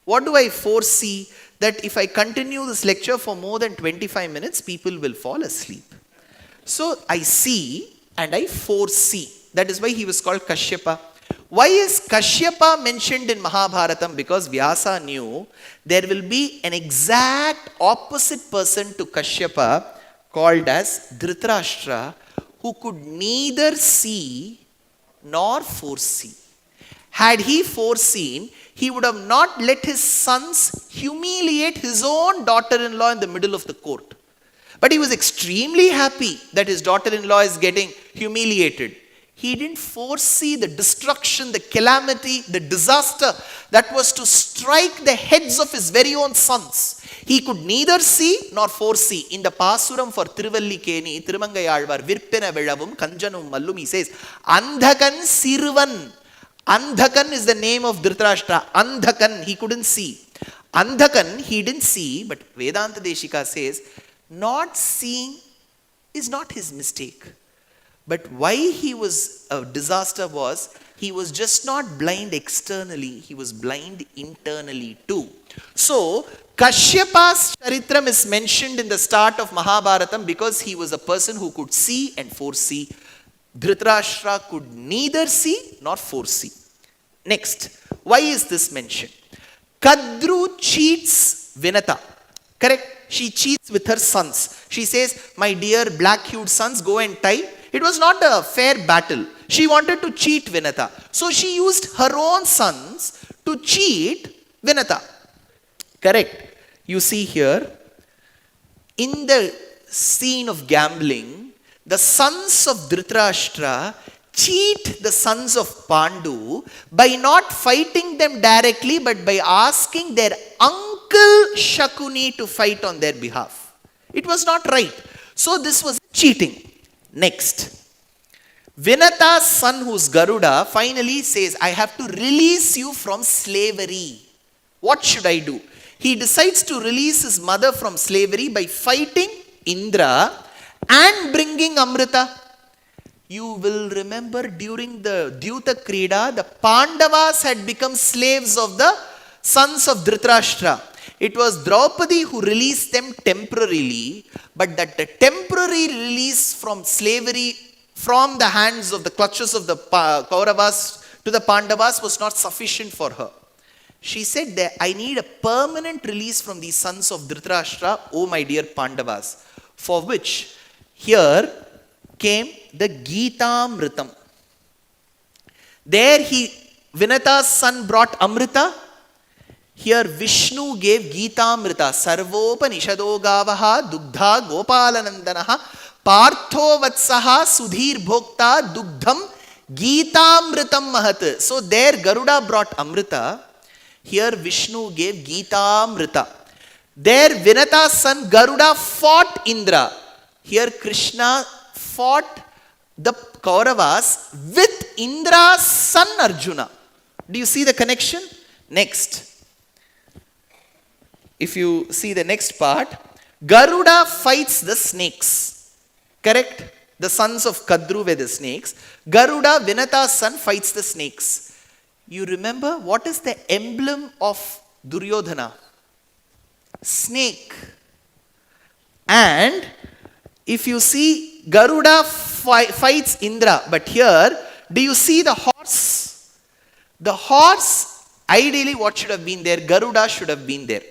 What do I foresee? That if I continue this lecture for more than 25 minutes, people will fall asleep. So I see and I foresee. That is why he was called Kashyapa. Why is Kashyapa mentioned in Mahabharatam? Because Vyasa knew there will be an exact opposite person to Kashyapa called as Dhritarashtra, who could neither see nor foresee. Had he foreseen, he would have not let his sons humiliate his own daughter-in-law in the middle of the court. But he was extremely happy that his daughter-in-law is getting humiliated. He didn't foresee the destruction, the calamity, the disaster that was to strike the heads of his very own sons. He could neither see nor foresee. In the Pasuram for Thiruvallikeni, Tirumangayalvar, Virpena Velavum, Kanjanum Mallum, he says, Andhakan Sirvan. Andhakan is the name of Dhritarashtra. Andhakan, he couldn't see. Andhakan, he didn't see, but Vedanta Deshika says, not seeing is not his mistake. But why he was a disaster was, he was just not blind externally, he was blind internally too. So, Kashyapa's Charitram is mentioned in the start of Mahabharatam because he was a person who could see and foresee. Dhritarashtra could neither see nor foresee. Next, why is this mentioned? Kadru cheats Vinata. Correct? she cheats with her sons. She says, my dear black-hued sons, go and tie. It was not a fair battle. She wanted to cheat Vinata. So she used her own sons to cheat Vinata. Correct. You see here, in the scene of gambling, the sons of Dhritarashtra cheat the sons of Pandu by not fighting them directly, but by asking their uncle Shakuni to fight on their behalf. It was not right. So this was cheating. Next, Vinata's son, who's Garuda, finally says, I have to release you from slavery. What should I do? He decides to release his mother from slavery by fighting Indra and bringing Amrita. You will remember during the Dyuta Krida, the Pandavas had become slaves of the sons of Dhritarashtra. It was Draupadi who released them temporarily, but that the temporary release from slavery from the hands of the clutches of the Kauravas to the Pandavas was not sufficient for her. She said that I need a permanent release from these sons of Dhritarashtra, oh my dear Pandavas, for which here came the Gitamritam. There Vinata's son brought Amrita. Here Vishnu gave Gitamrita. Sarvopa Nishado Gavaha Dugdha Gopalanandanaha Partho Vatsaha Sudhir Bhokta Dugdham Gitamritam Mahat. So there Garuda brought Amrita. Here Vishnu gave Gitamrita. There Vinata's son Garuda fought Indra. Here Krishna fought the Kauravas with Indra's son Arjuna. Do you see the connection? Next. If you see the next part, Garuda fights the snakes. Correct? The sons of Kadru were the snakes. Garuda, Vinata's son, fights the snakes. You remember what is the emblem of Duryodhana? Snake. And if you see, Garuda fights Indra. But here, do you see the horse? The horse, ideally what should have been there? Garuda should have been there.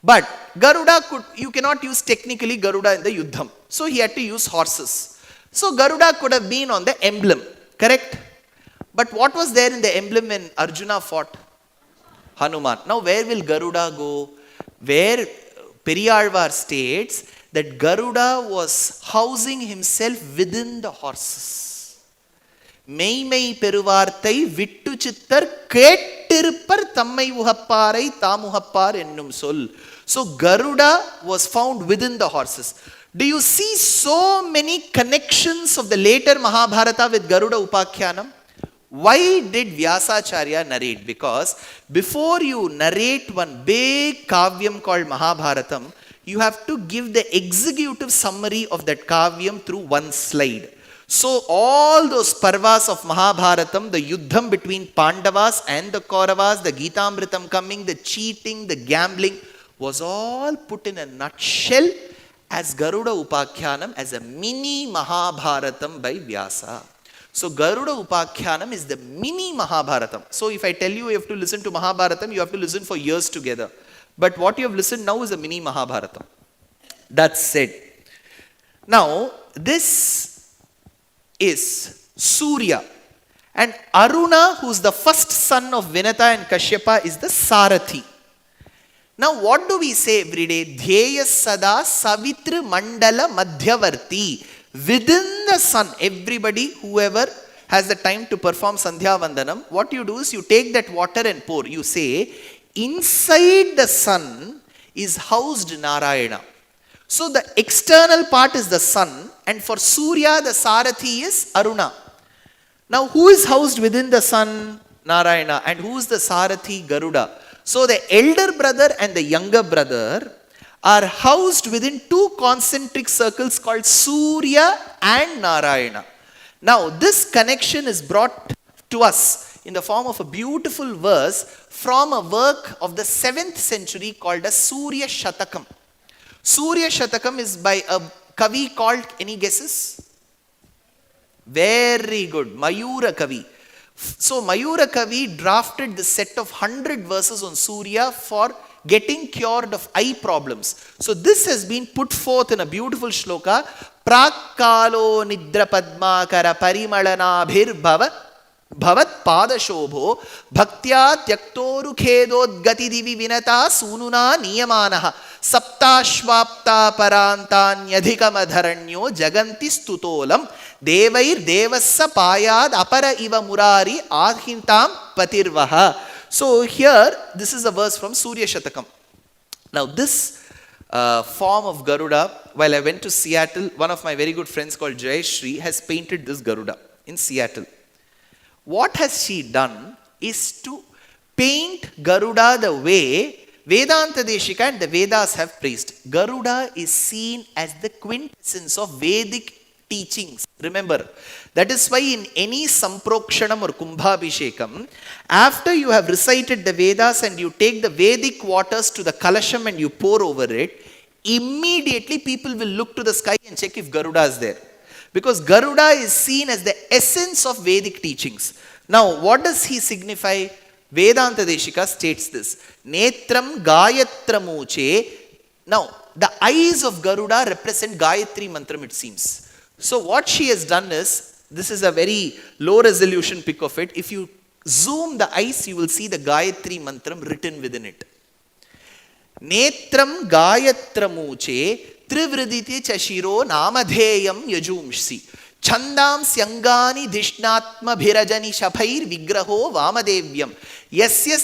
But Garuda you cannot use technically Garuda in the Yuddham. So he had to use horses. So Garuda could have been on the emblem. Correct? But what was there in the emblem when Arjuna fought? Hanuman. Now where will Garuda go? Where Periyalvar states that Garuda was housing himself within the horses. Meimei peruvartai vittu chittar kettirupar tammai uhapparai tamuhappar ennum sol. So Garuda was found within the horses. Do you see so many connections of the later Mahabharata with Garuda Upakhyanam? Why did Vyasacharya narrate? Because before you narrate one big kavyam called Mahabharatam, you have to give the executive summary of that kavyam through one slide. So all those parvas of Mahabharatam, the yuddham between Pandavas and the Kauravas, the Gitamritam coming, the cheating, the gambling, was all put in a nutshell as Garuda Upakhyanam, as a mini Mahabharatam by Vyasa. So Garuda Upakhyanam is the mini Mahabharatam. So if I tell you have to listen to Mahabharatam, you have to listen for years together. But what you have listened now is a mini Mahabharatam. That's said. Now, this is Surya. And Aruna, who's the first son of Vinata and Kashyapa, is the Sarathi. Now, what do we say every day? Dhyaya Sada Savitri Mandala Madhyavarti. Within the sun, everybody, whoever has the time to perform Sandhya Vandanam, what you do is you take that water and pour. You say, inside the sun is housed Narayana. So the external part is the sun, and for Surya, the Sarathi is Aruna. Now, who is housed within the sun? Narayana. And who is the Sarathi? Garuda. So the elder brother and the younger brother are housed within two concentric circles called Surya and Narayana. Now, this connection is brought to us in the form of a beautiful verse from a work of the 7th century called as Surya Shatakam. Surya Shatakam is by a Kavi called, any guesses? Very good, Mayura Kavi. So Mayura Kavi drafted the set of 100 verses on Surya for getting cured of eye problems. So this has been put forth in a beautiful shloka. Prakkalo nidra padmakara parimalanabhir bhavat padashobho bhaktya tyaktoru khedod gati divi vinata sununa niyamanaha saptashvapta parantanyadhikamadharanyo jaganti stutolam devair devassa payad apara iva murari ahintam patirvaha. So here, this is a verse from Surya Shatakam. Now this form of Garuda, while I went to Seattle, one of my very good friends called Jayashri has painted this Garuda in Seattle. What has she done is to paint Garuda the way Vedanta Deshika and the Vedas have praised. Garuda is seen as the quintessence of Vedic teachings. Remember, that is why in any Samprokshanam or Kumbhabhishekam, after you have recited the Vedas and you take the Vedic waters to the Kalasham and you pour over it, immediately people will look to the sky and check if Garuda is there. Because Garuda is seen as the essence of Vedic teachings. Now, what does he signify? Vedanta Deshika states this. Netram Gayatramuche. Now, the eyes of Garuda represent Gayatri Mantram, it seems. So what she has done is, this is a very low resolution pic of it. If you zoom the eyes, you will see the Gayatri Mantram written within it. Netram Gayatramuche Trivriditi Chashiro Namadheyam Yajumshi Chandam Syangani Dishnatma Bhirajani Shaphair Vigraho Vamadevyam Yasya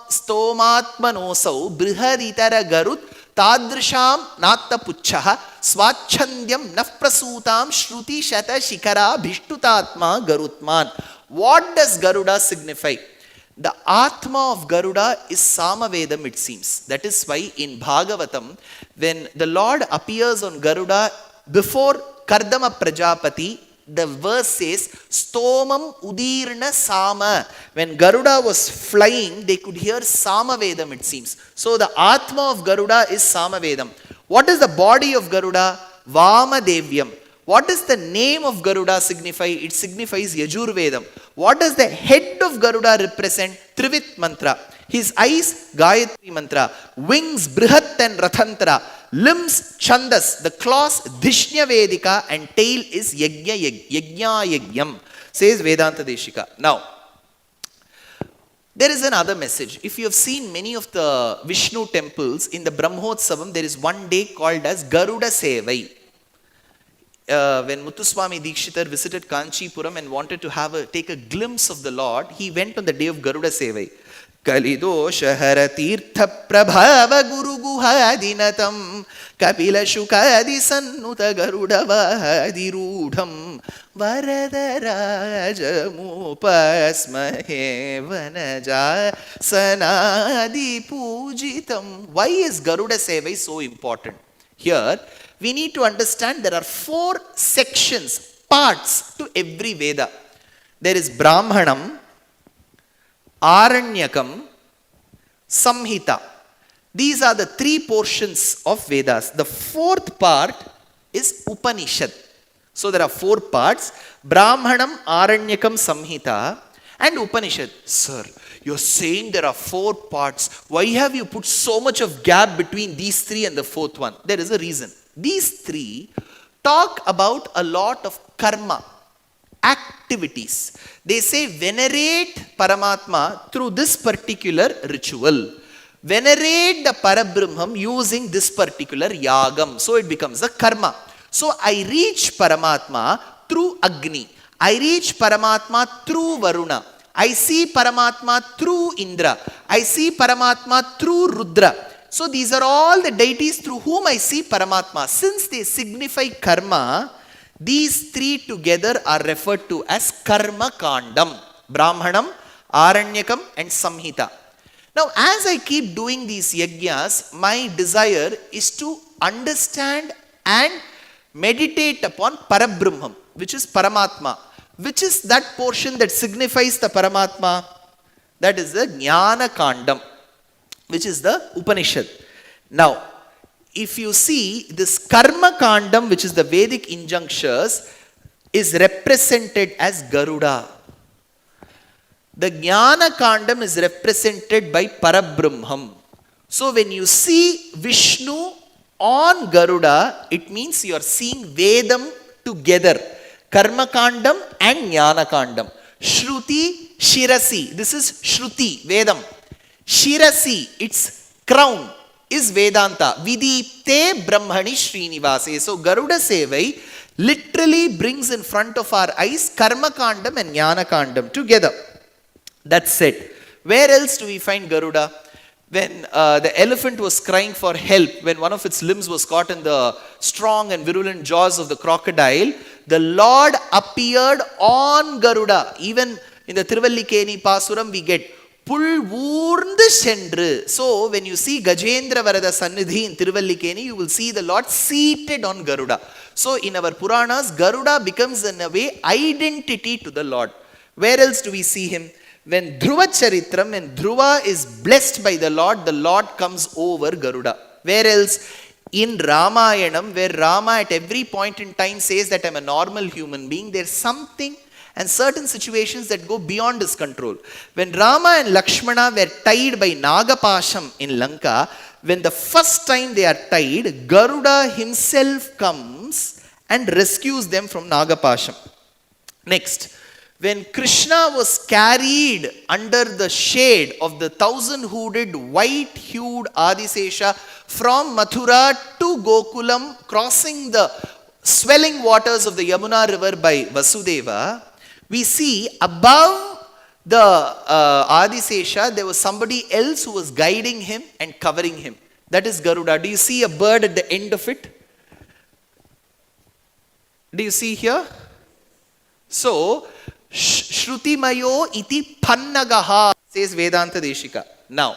Stomatmanosau Brihaditara Garut Tadrisham Nata Puchaha Swachandhyam Nafprasutam Shruti Shata Shikara Bhishtutatma Garutman. What does Garuda signify? The Atma of Garuda is Samavedam, it seems. That is why in Bhagavatam, when the Lord appears on Garuda before Kardama Prajapati, the verse says, Stomam Udirna Sama. When Garuda was flying, they could hear Samavedam, it seems. So the Atma of Garuda is Samavedam. What is the body of Garuda? Vamadevyam. What does the name of Garuda signify? It signifies Yajurvedam. What does the head of Garuda represent? Trivit Mantra. His eyes, Gayatri Mantra. Wings, Brihat and Rathantra. Limbs, Chandas. The claws, Dhishnya Vedika. And tail is Yajna Yajnam. Says Vedanta Deshika. Now, there is another message. If you have seen many of the Vishnu temples, in the Brahmotsavam, there is one day called as Garuda Sevai. When Muthuswami Dikshitar visited Kanchipuram and wanted to take a glimpse of the Lord, he went on the day of Garuda Sevai. Kalido Shahara Tirtha Prabhava Guru Guhadinatam Kapila Shukadi Sannuta Garuda Vahadirudham Varada Raja Mupasmahe Vanaja Sanadi Pujitam. Why is Garuda Sevai so important? Here, we need to understand there are 4 sections, parts to every Veda. There is Brahmanam, Aranyakam, Samhita. These are the 3 portions of Vedas. The 4th part is Upanishad. So there are 4 parts, Brahmanam, Aranyakam, Samhita and Upanishad. Sir, you're saying there are 4 parts. Why have you put so much of gap between these 3 and the 4th one? There is a reason. These 3 talk about a lot of karma, activities. They say venerate Paramatma through this particular ritual. Venerate the Parabrahmam using this particular yagam. So it becomes a karma. So I reach Paramatma through Agni. I reach Paramatma through Varuna. I see Paramatma through Indra. I see Paramatma through Rudra. So these are all the deities through whom I see Paramatma. Since they signify karma, these 3 together are referred to as Karma Kandam. Brahmanam, Aranyakam and Samhita. Now as I keep doing these yajnas, my desire is to understand and meditate upon Parabrahmam, which is Paramatma. Which is that portion that signifies the Paramatma? That is the Jnana Kandam, which is the Upanishad. Now, if you see this Karma Kandam, which is the Vedic injunctions, is represented as Garuda. The Jnana Kandam is represented by Parabrahmam. So when you see Vishnu on Garuda, it means you are seeing Vedam together. Karma Kandam and Jnana Kandam. Shruti, Shirasi. This is Shruti, Vedam. Shirasi, its crown, is Vedanta. Vidipte Brahmani Srinivase. So Garuda Sevai literally brings in front of our eyes Karma Kandam and Jnana Kandam together. That's it. Where else do we find Garuda? When the elephant was crying for help, when one of its limbs was caught in the strong and virulent jaws of the crocodile, the Lord appeared on Garuda. Even in the Thiruvallikeni Pasuram, we get Pul Oorndu Sendru. So, when you see Gajendra Varada Sannidhi in Thiruvallikeni, you will see the Lord seated on Garuda. So, in our Puranas, Garuda becomes in a way identity to the Lord. Where else do we see him? When Dhruva Charitram, when Dhruva is blessed by the Lord comes over Garuda. Where else? In Ramayanam, where Rama at every point in time says that I'm a normal human being, there's something and certain situations that go beyond his control. When Rama and Lakshmana were tied by Nagapasham in Lanka, when the first time they are tied, Garuda himself comes and rescues them from Nagapasham. Next, when Krishna was carried under the shade of the 1,000-hooded, white-hued Adisesha from Mathura to Gokulam, crossing the swelling waters of the Yamuna river by Vasudeva, we see above the Adisesha, there was somebody else who was guiding him and covering him. That is Garuda. Do you see a bird at the end of it? Do you see here? So, Shruti Mayo iti Pannagaha, says Vedanta Deshika. Now,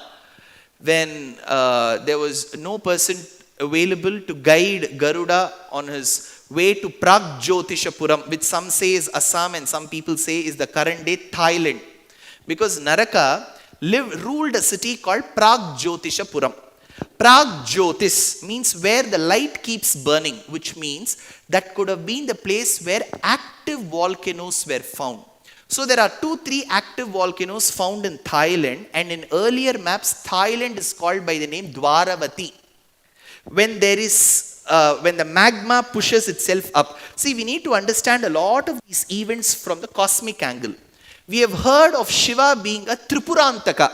when there was no person available to guide Garuda on his way to Pragjyotishapuram, which some say is Assam and some people say is the current day Thailand. Because Naraka ruled a city called Pragjyotishapuram. Pragjyotis means where the light keeps burning, which means that could have been the place where active volcanoes were found. So there are 2-3 active volcanoes found in Thailand, and in earlier maps, Thailand is called by the name Dwaravati. When there is, when the magma pushes itself up. See, we need to understand a lot of these events from the cosmic angle. We have heard of Shiva being a Tripurantaka.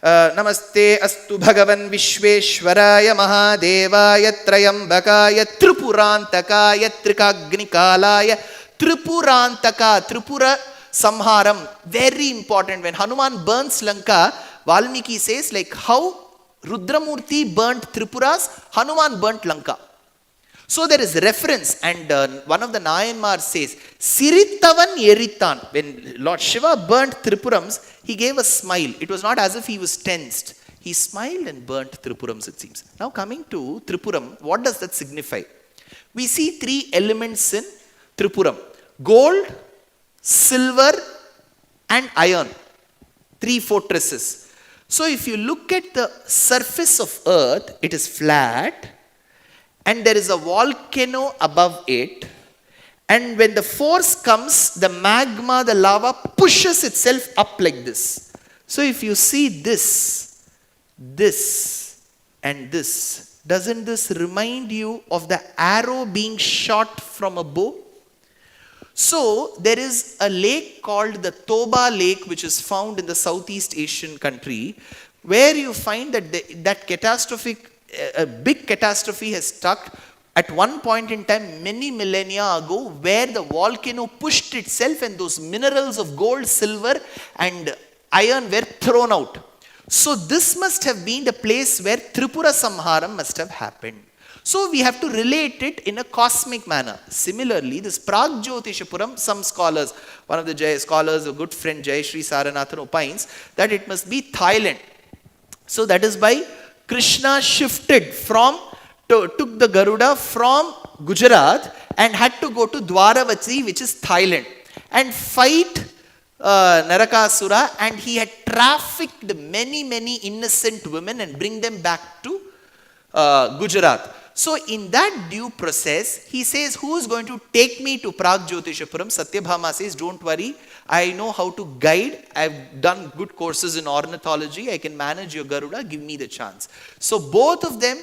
Namaste astu bhagavan vishveshwaraya mahadevaya trayambakaya tripurantakaya trikagnikalaya tripurantaka, tripura samharam. Very important. When Hanuman burns Lanka, Valmiki says like how Rudramurti burnt Tripuras, Hanuman burnt Lanka. So there is reference, and one of the Nayanmar says, Siritavan Yeritan. When Lord Shiva burnt Tripurams, he gave a smile. It was not as if he was tensed. He smiled and burnt Tripurams, it seems. Now coming to Tripuram, what does that signify? We see 3 elements in Tripuram: gold, silver, and iron. 3 fortresses. So if you look at the surface of earth, it is flat. And there is a volcano above it. And when the force comes, the magma, the lava pushes itself up like this. So if you see this, and this, doesn't this remind you of the arrow being shot from a bow? So there is a lake called the Toba Lake, which is found in the Southeast Asian country, where you find that a big catastrophe has struck at one point in time many millennia ago, where the volcano pushed itself and those minerals of gold, silver and iron were thrown out. So this must have been the place where Tripura Samharam must have happened. So we have to relate it in a cosmic manner. Similarly, this Pragjyotishapuram, some scholars, one of the scholars, a good friend Jayashree Saranathan opines that it must be Thailand. So that is by Krishna shifted took the Garuda from Gujarat and had to go to Dwaravati, which is Thailand, and fight Narakasura, and he had trafficked many innocent women and bring them back to Gujarat. So in that due process, he says, who is going to take me to Pragjyotishapuram? Satyabhama says, don't worry, I know how to guide. I've done good courses in ornithology. I can manage your Garuda. Give me the chance. So both of them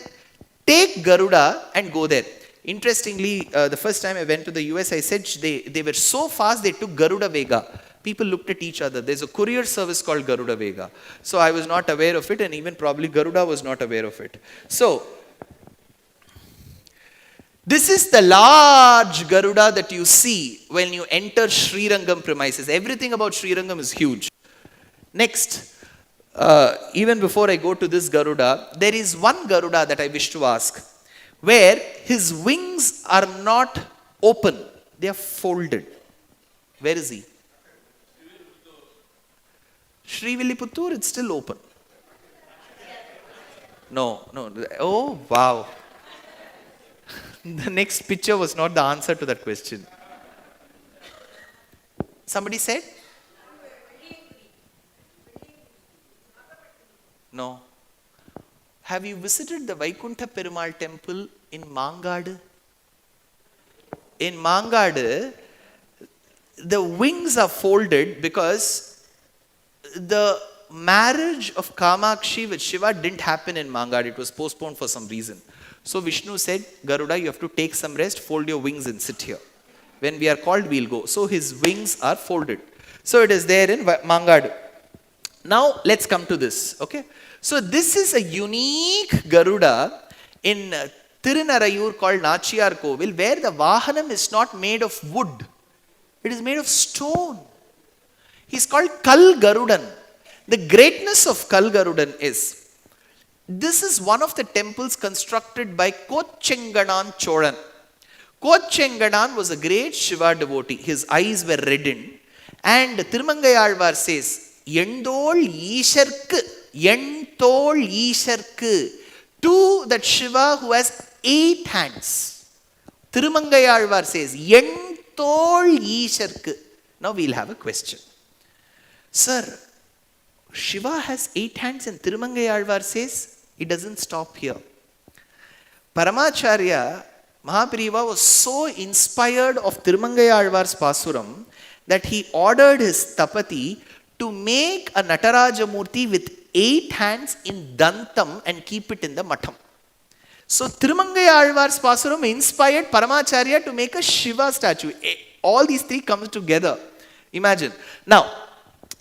take Garuda and go there. Interestingly, the first time I went to the US, I said they were so fast, they took Garuda Vega. People looked at each other. There's a courier service called Garuda Vega. So I was not aware of it, and even probably Garuda was not aware of it. So, this is the large Garuda that you see when you enter Srirangam premises. Everything about Srirangam is huge. Next, even before I go to this Garuda, there is one Garuda that I wish to ask, where his wings are not open, they are folded. Where is he? Srivilliputturu, it's still open. No. Oh, wow. The next picture was not the answer to that question. Somebody said? No. Have you visited the Vaikuntha Perumal temple in Mangadu? In Mangadu, the wings are folded because the marriage of Kamakshi with Shiva didn't happen in Mangadu. It was postponed for some reason. So Vishnu said, Garuda, you have to take some rest, fold your wings and sit here. When we are called, we'll go. So his wings are folded. So it is there in Mangadu. Now let's come to this. Okay. So this is a unique Garuda in Tirunarayur called Nachiyar Kovil, where the Vahanam is not made of wood. It is made of stone. He's called Kal Garudan. The greatness of Kal Garudan is, this is one of the temples constructed by Kochenganan Cholan. Kochenganan was a great Shiva devotee. His eyes were reddened. And Tirumangayalvar says, Yendol Isharku, Yentol Isharku, to that Shiva who has 8 hands. Tirumangayalvar says, Yentol Isharku. Now we'll have a question. Sir, Shiva has 8 hands and Tirumangayalvar says, it doesn't stop here. Paramacharya Mahapariva was so inspired of Tirumangayalvar's Pasuram that he ordered his Tapati to make a Nataraja Murti with 8 hands in Dantam and keep it in the Matham. So Tirumangayalvar's Pasuram inspired Paramacharya to make a Shiva statue. All these three come together. Imagine. Now,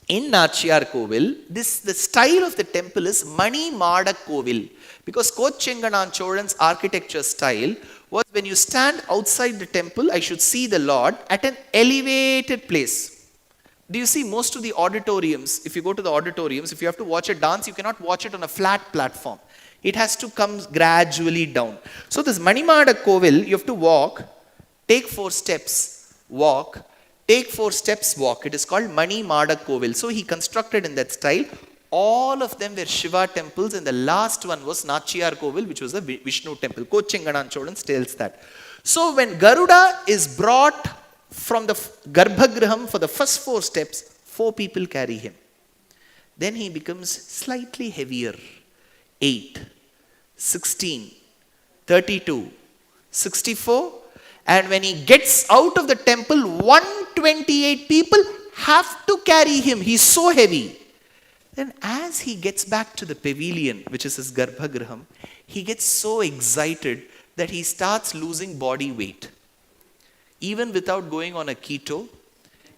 in Nachiyar Kovil, the style of the temple is Mani Mada Kovil. Because Kochenganan Cholan's architecture style was when you stand outside the temple, I should see the Lord at an elevated place. Do you see most of the auditoriums, if you go to the auditoriums, if you have to watch a dance, you cannot watch it on a flat platform. It has to come gradually down. So this Mani Mada Kovil, you have to walk, take 4 steps, walk, take 4 steps, walk. It is called Mani Mada Kovil. So he constructed in that style. All of them were Shiva temples, and the last one was Nachiyar Kovil, which was a Vishnu temple. Kochenganan Cholan tells that. So when Garuda is brought from the Garbhagraham for the first 4 steps, 4 people carry him. Then he becomes slightly heavier. 8, 16, 32, 64. And when he gets out of the temple, 128 people have to carry him. He's so heavy. Then as he gets back to the pavilion, which is his Garbhagraham, he gets so excited that he starts losing body weight. Even without going on a keto,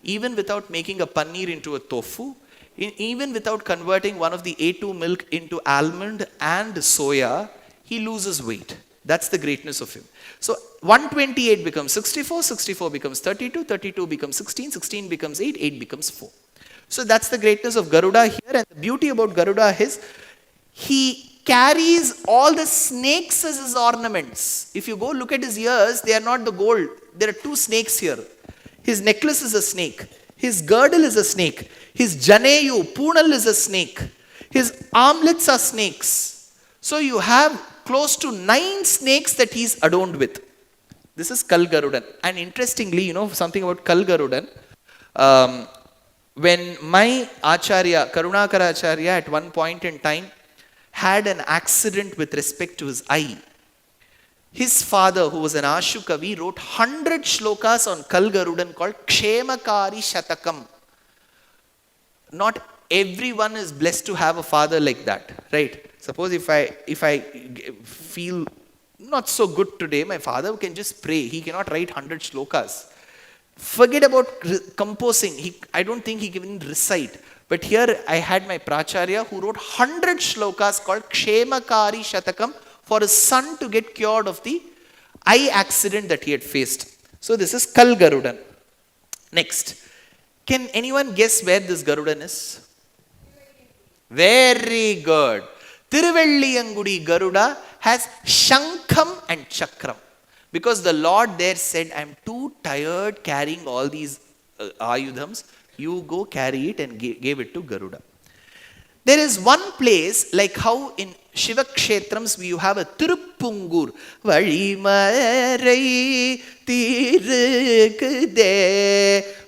even without making a paneer into a tofu, even without converting one of the A2 milk into almond and soya, he loses weight. That's the greatness of him. So 128 becomes 64, 64 becomes 32, 32 becomes 16, 16 becomes 8, 8 becomes 4. So that's the greatness of Garuda here. And the beauty about Garuda is he carries all the snakes as his ornaments. If you go look at his ears, they are not the gold. There are 2 snakes here. His necklace is a snake. His girdle is a snake. His janeyu, punal is a snake. His armlets are snakes. So you have close to 9 snakes that he's adorned with. This is Kal Garudan. And interestingly, you know something about Kal Garudan. When my Acharya, Karunakara Acharya, at one point in time had an accident with respect to his eye, His father, who was an Ashu Kavi, wrote 100 shlokas on Kal Garudan called Kshemakari Shatakam. Not everyone is blessed to have a father like that, right? Suppose if I feel not so good today, my father can just pray. He cannot write 100 shlokas. Forget about composing. I don't think he can even recite. But here I had my Pracharya who wrote 100 shlokas called Kshemakari Shatakam for his son to get cured of the eye accident that he had faced. So this is Kal Garudan. Next. Can anyone guess where this Garudan is? Very good. Tiruvelliyangudi Garuda has Shankam and Chakram. Because the Lord there said, I am too tired carrying all these ayudhams. You go carry it, and gave it to Garuda. There is one place, like how in Shiva Kshetrams you have a Tirupungur. Valimarai tirukde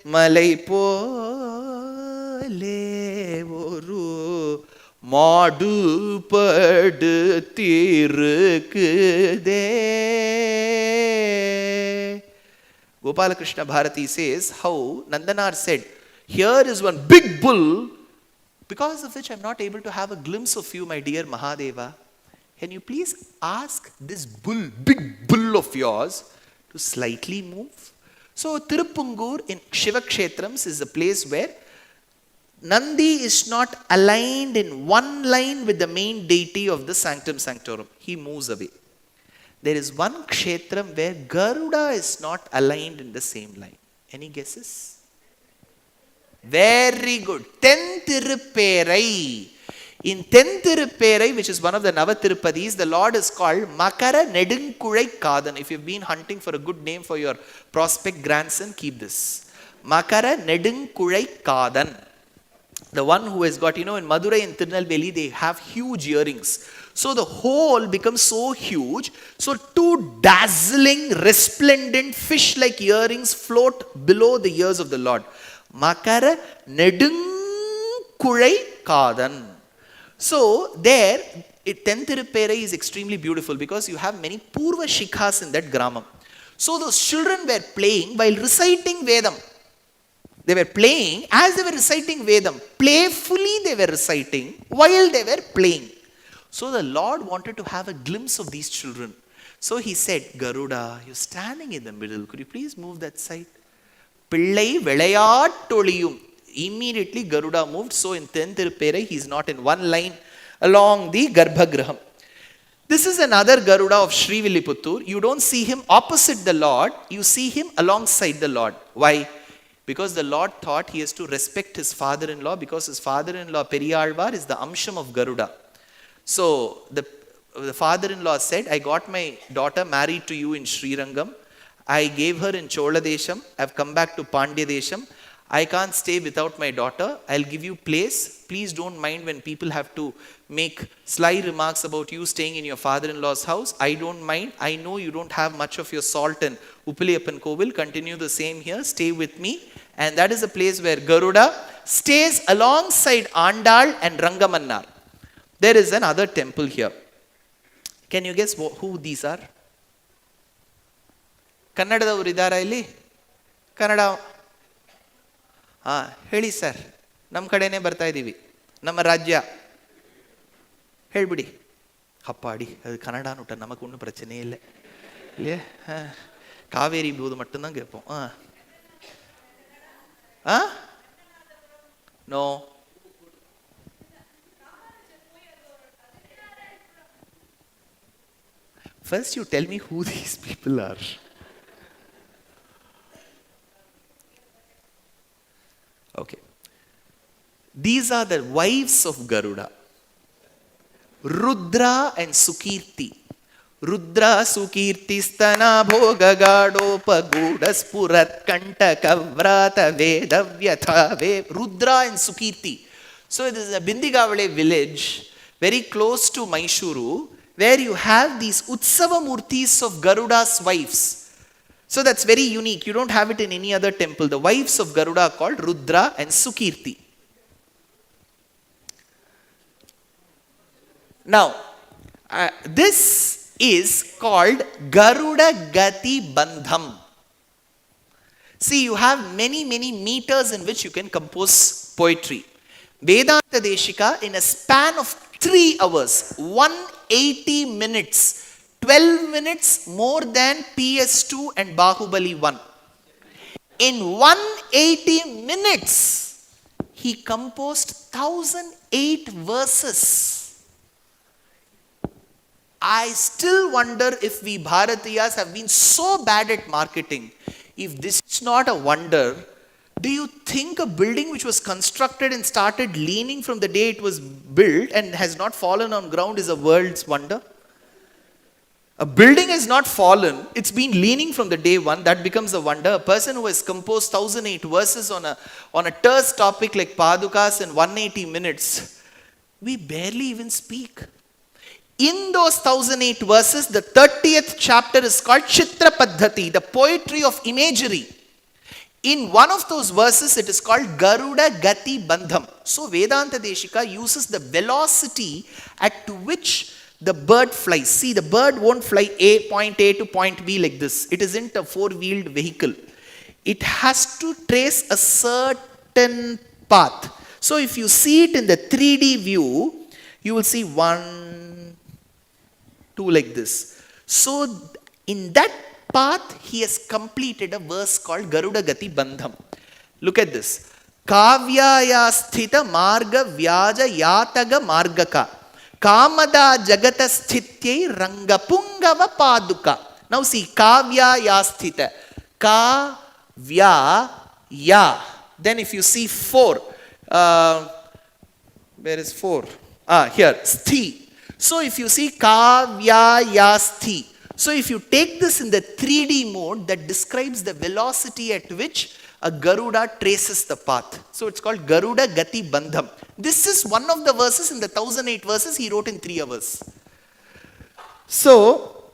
malai pole oru Madu padu tirukde. Gopala Krishna Bharati says how Nandanar said, here is one big bull, because of which I am not able to have a glimpse of you, my dear Mahadeva. Can you please ask this bull, big bull of yours, to slightly move? So Tirupungur in Shiva Kshetrams is a place where Nandi is not aligned in one line with the main deity of the Sanctum Sanctorum. He moves away. There is one Kshetram where Garuda is not aligned in the same line. Any guesses? Very good. Tenthirupperai. In Tenthirupperai, which is one of the Navatiruppadis, the Lord is called Makara Nedunkulai Kadan. If you've been hunting for a good name for your prospect grandson, keep this. Makara Nedunkulai Kadan. The one who has got, in Madurai and Tirunelveli, they have huge earrings. So the hole becomes so huge. So two dazzling, resplendent fish-like earrings float below the ears of the Lord. Makara Nedunkulai Kadan. So there, Tenthirupperai is extremely beautiful because you have many Purva Shikhas in that Gramam. So those children were playing while reciting Vedam. They were playing as they were reciting Vedam. Playfully they were reciting while they were playing. So the Lord wanted to have a glimpse of these children. So he said, Garuda, you're standing in the middle. Could you please move that side? Pillai Velayaattoliyum. Immediately Garuda moved. So in Tenthirupperai, he is not in one line along the Garbhagraham. This is another Garuda of Srivilliputturu. You don't see him opposite the Lord. You see him alongside the Lord. Why? Because the Lord thought he has to respect his father-in-law, because his father-in-law Periyalvar is the Amsham of Garuda. So the father-in-law said, I got my daughter married to you in Srirangam. I gave her in Chola Desham. I've come back to Pandya Desham. I can't stay without my daughter. I'll give you place. Please don't mind when people have to make sly remarks about you staying in your father-in-law's house. I don't mind. I know you don't have much of your salt in Uppaliyappan Kovil. Continue the same here. Stay with me. And that is a place where Garuda stays alongside Andal and Rangamannar. There is another temple here. Can you guess who these are? Kannadadavaru idara illi? Kannada. ಹೇಳಿ sir, ನಮ್ಮ ಕಡೆನೇ ಬರ್ತಾ ಇದ್ದೀವಿ, ನಮ್ಮ ರಾಜ್ಯ ಹೇಳ್ಬಿಡಿ. அப்பாடி அது கன்னடான்னு விட்டா நமக்கு ஒன்றும் பிரச்சனையே இல்லை இல்லையா? காவேரி போது மட்டும்தான் கேட்போம். No. First you tell me who these people are. Okay. These are the wives of Garuda. Rudra and Sukirti. Rudra Sukirti stana bhoga gadopa gudas purat kanta kavrata vedavyatha ve. Rudra and Sukirti. So it is a Bindigavale village very close to Mysuru, where you have these Utsava Murtis of Garuda's wives. So that's very unique. You don't have it in any other temple. The wives of Garuda are called Rudra and Sukirti. Now, this is called Garuda Gati Bandham. See, you have many meters in which you can compose poetry. Vedanta Deshika, in a span of 3 hours, 180 minutes, 12 minutes more than PS2 and Bahubali 1. In 180 minutes, he composed 1008 verses. I still wonder if we Bharatiyas have been so bad at marketing. If this is not a wonder, do you think a building which was constructed and started leaning from the day it was built and has not fallen on ground is a world's wonder? A building has not fallen, it's been leaning from the day one, that becomes a wonder. A person who has composed 1008 verses on a terse topic like Padukas in 180 minutes, we barely even speak. In those 1008 verses, the 30th chapter is called Chitra Paddhati, the poetry of imagery. In one of those verses, it is called Garuda Gati Bandham. So Vedanta Deshika uses the velocity at which the bird flies. See, the bird won't fly point A to point B like this. It isn't a four-wheeled vehicle. It has to trace a certain path. So if you see it in the 3D view, you will see 1, 2 like this. So in that path, he has completed a verse called Garuda Gati Bandham. Look at this. Kavyaya sthita marga vyaja yataga margaka. Kamada jagata sthityai rangapungava paduka. Now see, Kavyaya sthita. Kavya ya. Then if you see 4. Where is 4? Here. Sthi. So if you see Kavyaya sthi. So if you take this in the 3D mode, that describes the velocity at which a Garuda traces the path. So it's called Garuda Gati Bandham. This is one of the verses in the 1008 verses he wrote in 3 hours. So,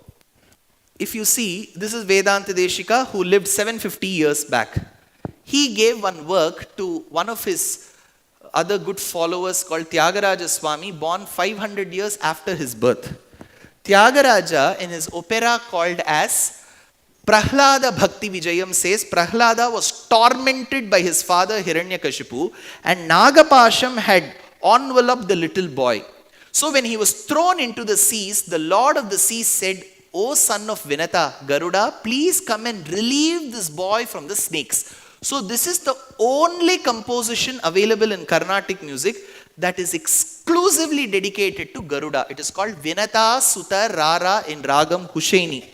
if you see, this is Vedanta Deshika who lived 750 years back. He gave one work to one of his other good followers called Tyagaraja Swami, born 500 years after his birth. Tyagaraja, in his opera called as Prahlada Bhakti Vijayam, says Prahlada was tormented by his father Hiranyakashipu and Nagapasham had enveloped the little boy. So when he was thrown into the seas, the Lord of the seas said, "O son of Vinata, Garuda, please come and relieve this boy from the snakes." So this is the only composition available in Carnatic music that is exclusively dedicated to Garuda. It is called Vinata Sutta Rara in Ragam Hushaini.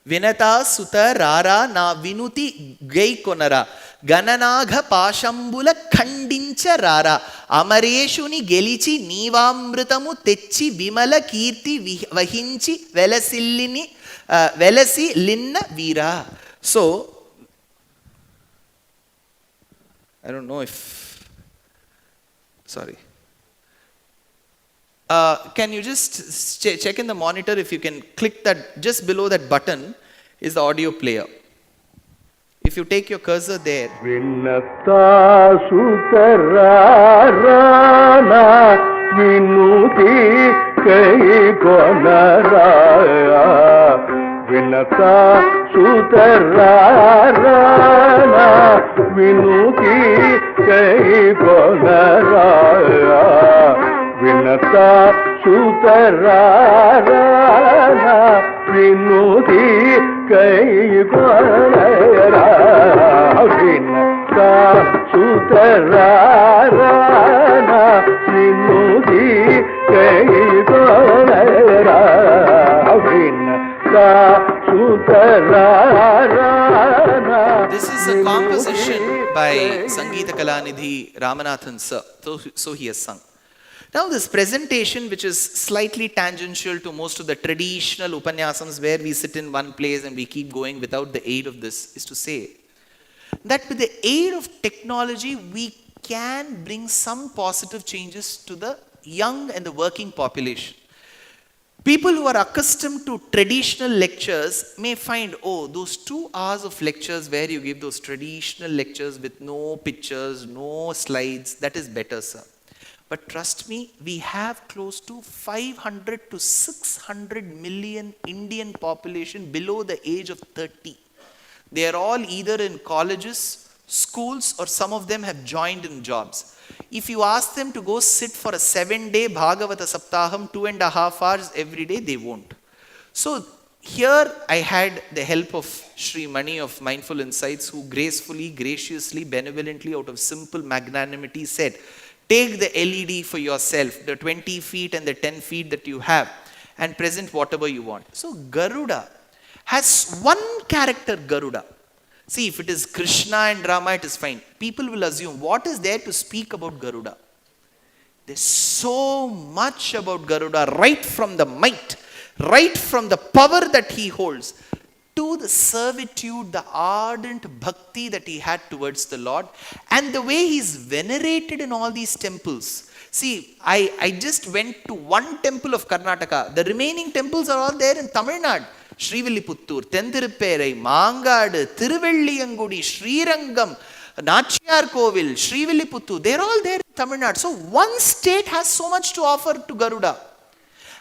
Vinata Sutta Rara na Vinuti Gai Konara Gananagha Pashambula Khandincha Rara Amareshuni Gelichi Nivamritamu Techi Vimala Kirti Vahinchi Velasi Linna Veera. So, I don't know if, sorry. Can you just check in the monitor if you can click that, just below that button is the audio player. If you take your cursor there. Vinata Sutararana Vinuti Kai Konaraya Vinata Sutararana Vinuti Kai Konaraya Vinata Sutararana Vinuti Kai Konaraya Vinata Sutararana Vinuti Kai Konaraya Vinata Sutararana. This is a composition by Sangeeta Kalanidhi Ramanathan sir. So he has sung. Now this presentation, which is slightly tangential to most of the traditional Upanyasams where we sit in one place and we keep going without the aid of this, is to say that with the aid of technology, we can bring some positive changes to the young and the working population. People who are accustomed to traditional lectures may find, oh, those 2 hours of lectures where you give those traditional lectures with no pictures, no slides, that is better, sir. But trust me, we have close to 500 to 600 million Indian population below the age of 30. They are all either in colleges, schools, or some of them have joined in jobs. If you ask them to go sit for a 7-day Bhagavata Saptaham, 2.5 hours every day, they won't. So here I had the help of Sri Mani of Mindful Insights, who gracefully, graciously, benevolently, out of simple magnanimity said, take the LED for yourself, the 20 feet and the 10 feet that you have, and present whatever you want. So Garuda has one character, Garuda. See, if it is Krishna and Rama, it is fine. People will assume, what is there to speak about Garuda? There's so much about Garuda, right from the might, right from the power that he holds, to the servitude, the ardent bhakti that he had towards the Lord, and the way he's venerated in all these temples. See, I just went to one temple of Karnataka. The remaining temples are all there in Tamil Nadu. Srivilliputturu, Tenthirupperai, Mangadu, Tiruvelliyangudi, Srirangam, Nachiyar Kovil, Srivilliputturu, they're all there in Tamil Nadu. So one state has so much to offer to Garuda.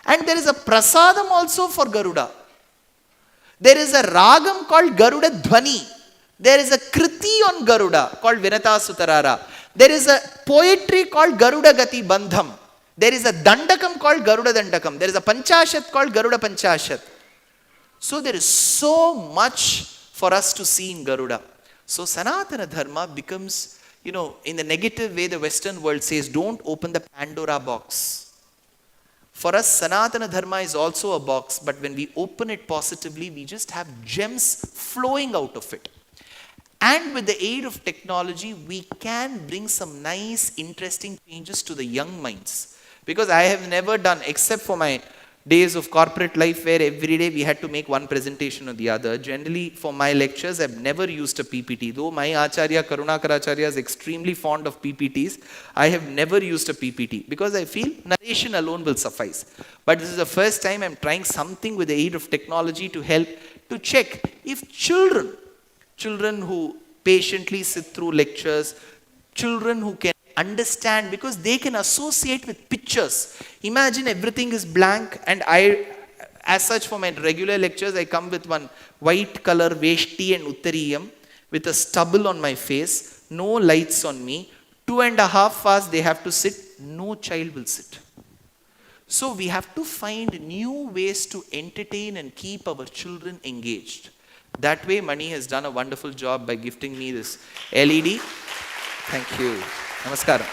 And there is a prasadam also for Garuda. There is a ragam called Garuda Dhvani. There is a kriti on Garuda called Vinata Sutarara. There is a poetry called Garuda Gati Bandham. There is a dandakam called Garuda Dandakam. There is a panchashat called Garuda Panchashat. So there is so much for us to see in Garuda. So Sanatana Dharma becomes, in the negative way the Western world says, don't open the Pandora box. For us, Sanatana Dharma is also a box, but when we open it positively, we just have gems flowing out of it. And with the aid of technology, we can bring some nice, interesting changes to the young minds. Because I have never done, except for my days of corporate life where every day we had to make one presentation or the other. Generally, for my lectures, I've never used a PPT. Though my Acharya, Karunakar Acharya, is extremely fond of PPTs, I have never used a PPT because I feel narration alone will suffice. But this is the first time I'm trying something with the aid of technology to help to check if children who patiently sit through lectures, children who can understand, because they can associate with pictures. Imagine everything is blank, and as such, for my regular lectures, I come with one white color veshti and uttariyam with a stubble on my face, no lights on me, 2.5 hours they have to sit, no child will sit. So we have to find new ways to entertain and keep our children engaged. That way, Mani has done a wonderful job by gifting me this LED. Thank you. Namaskaram.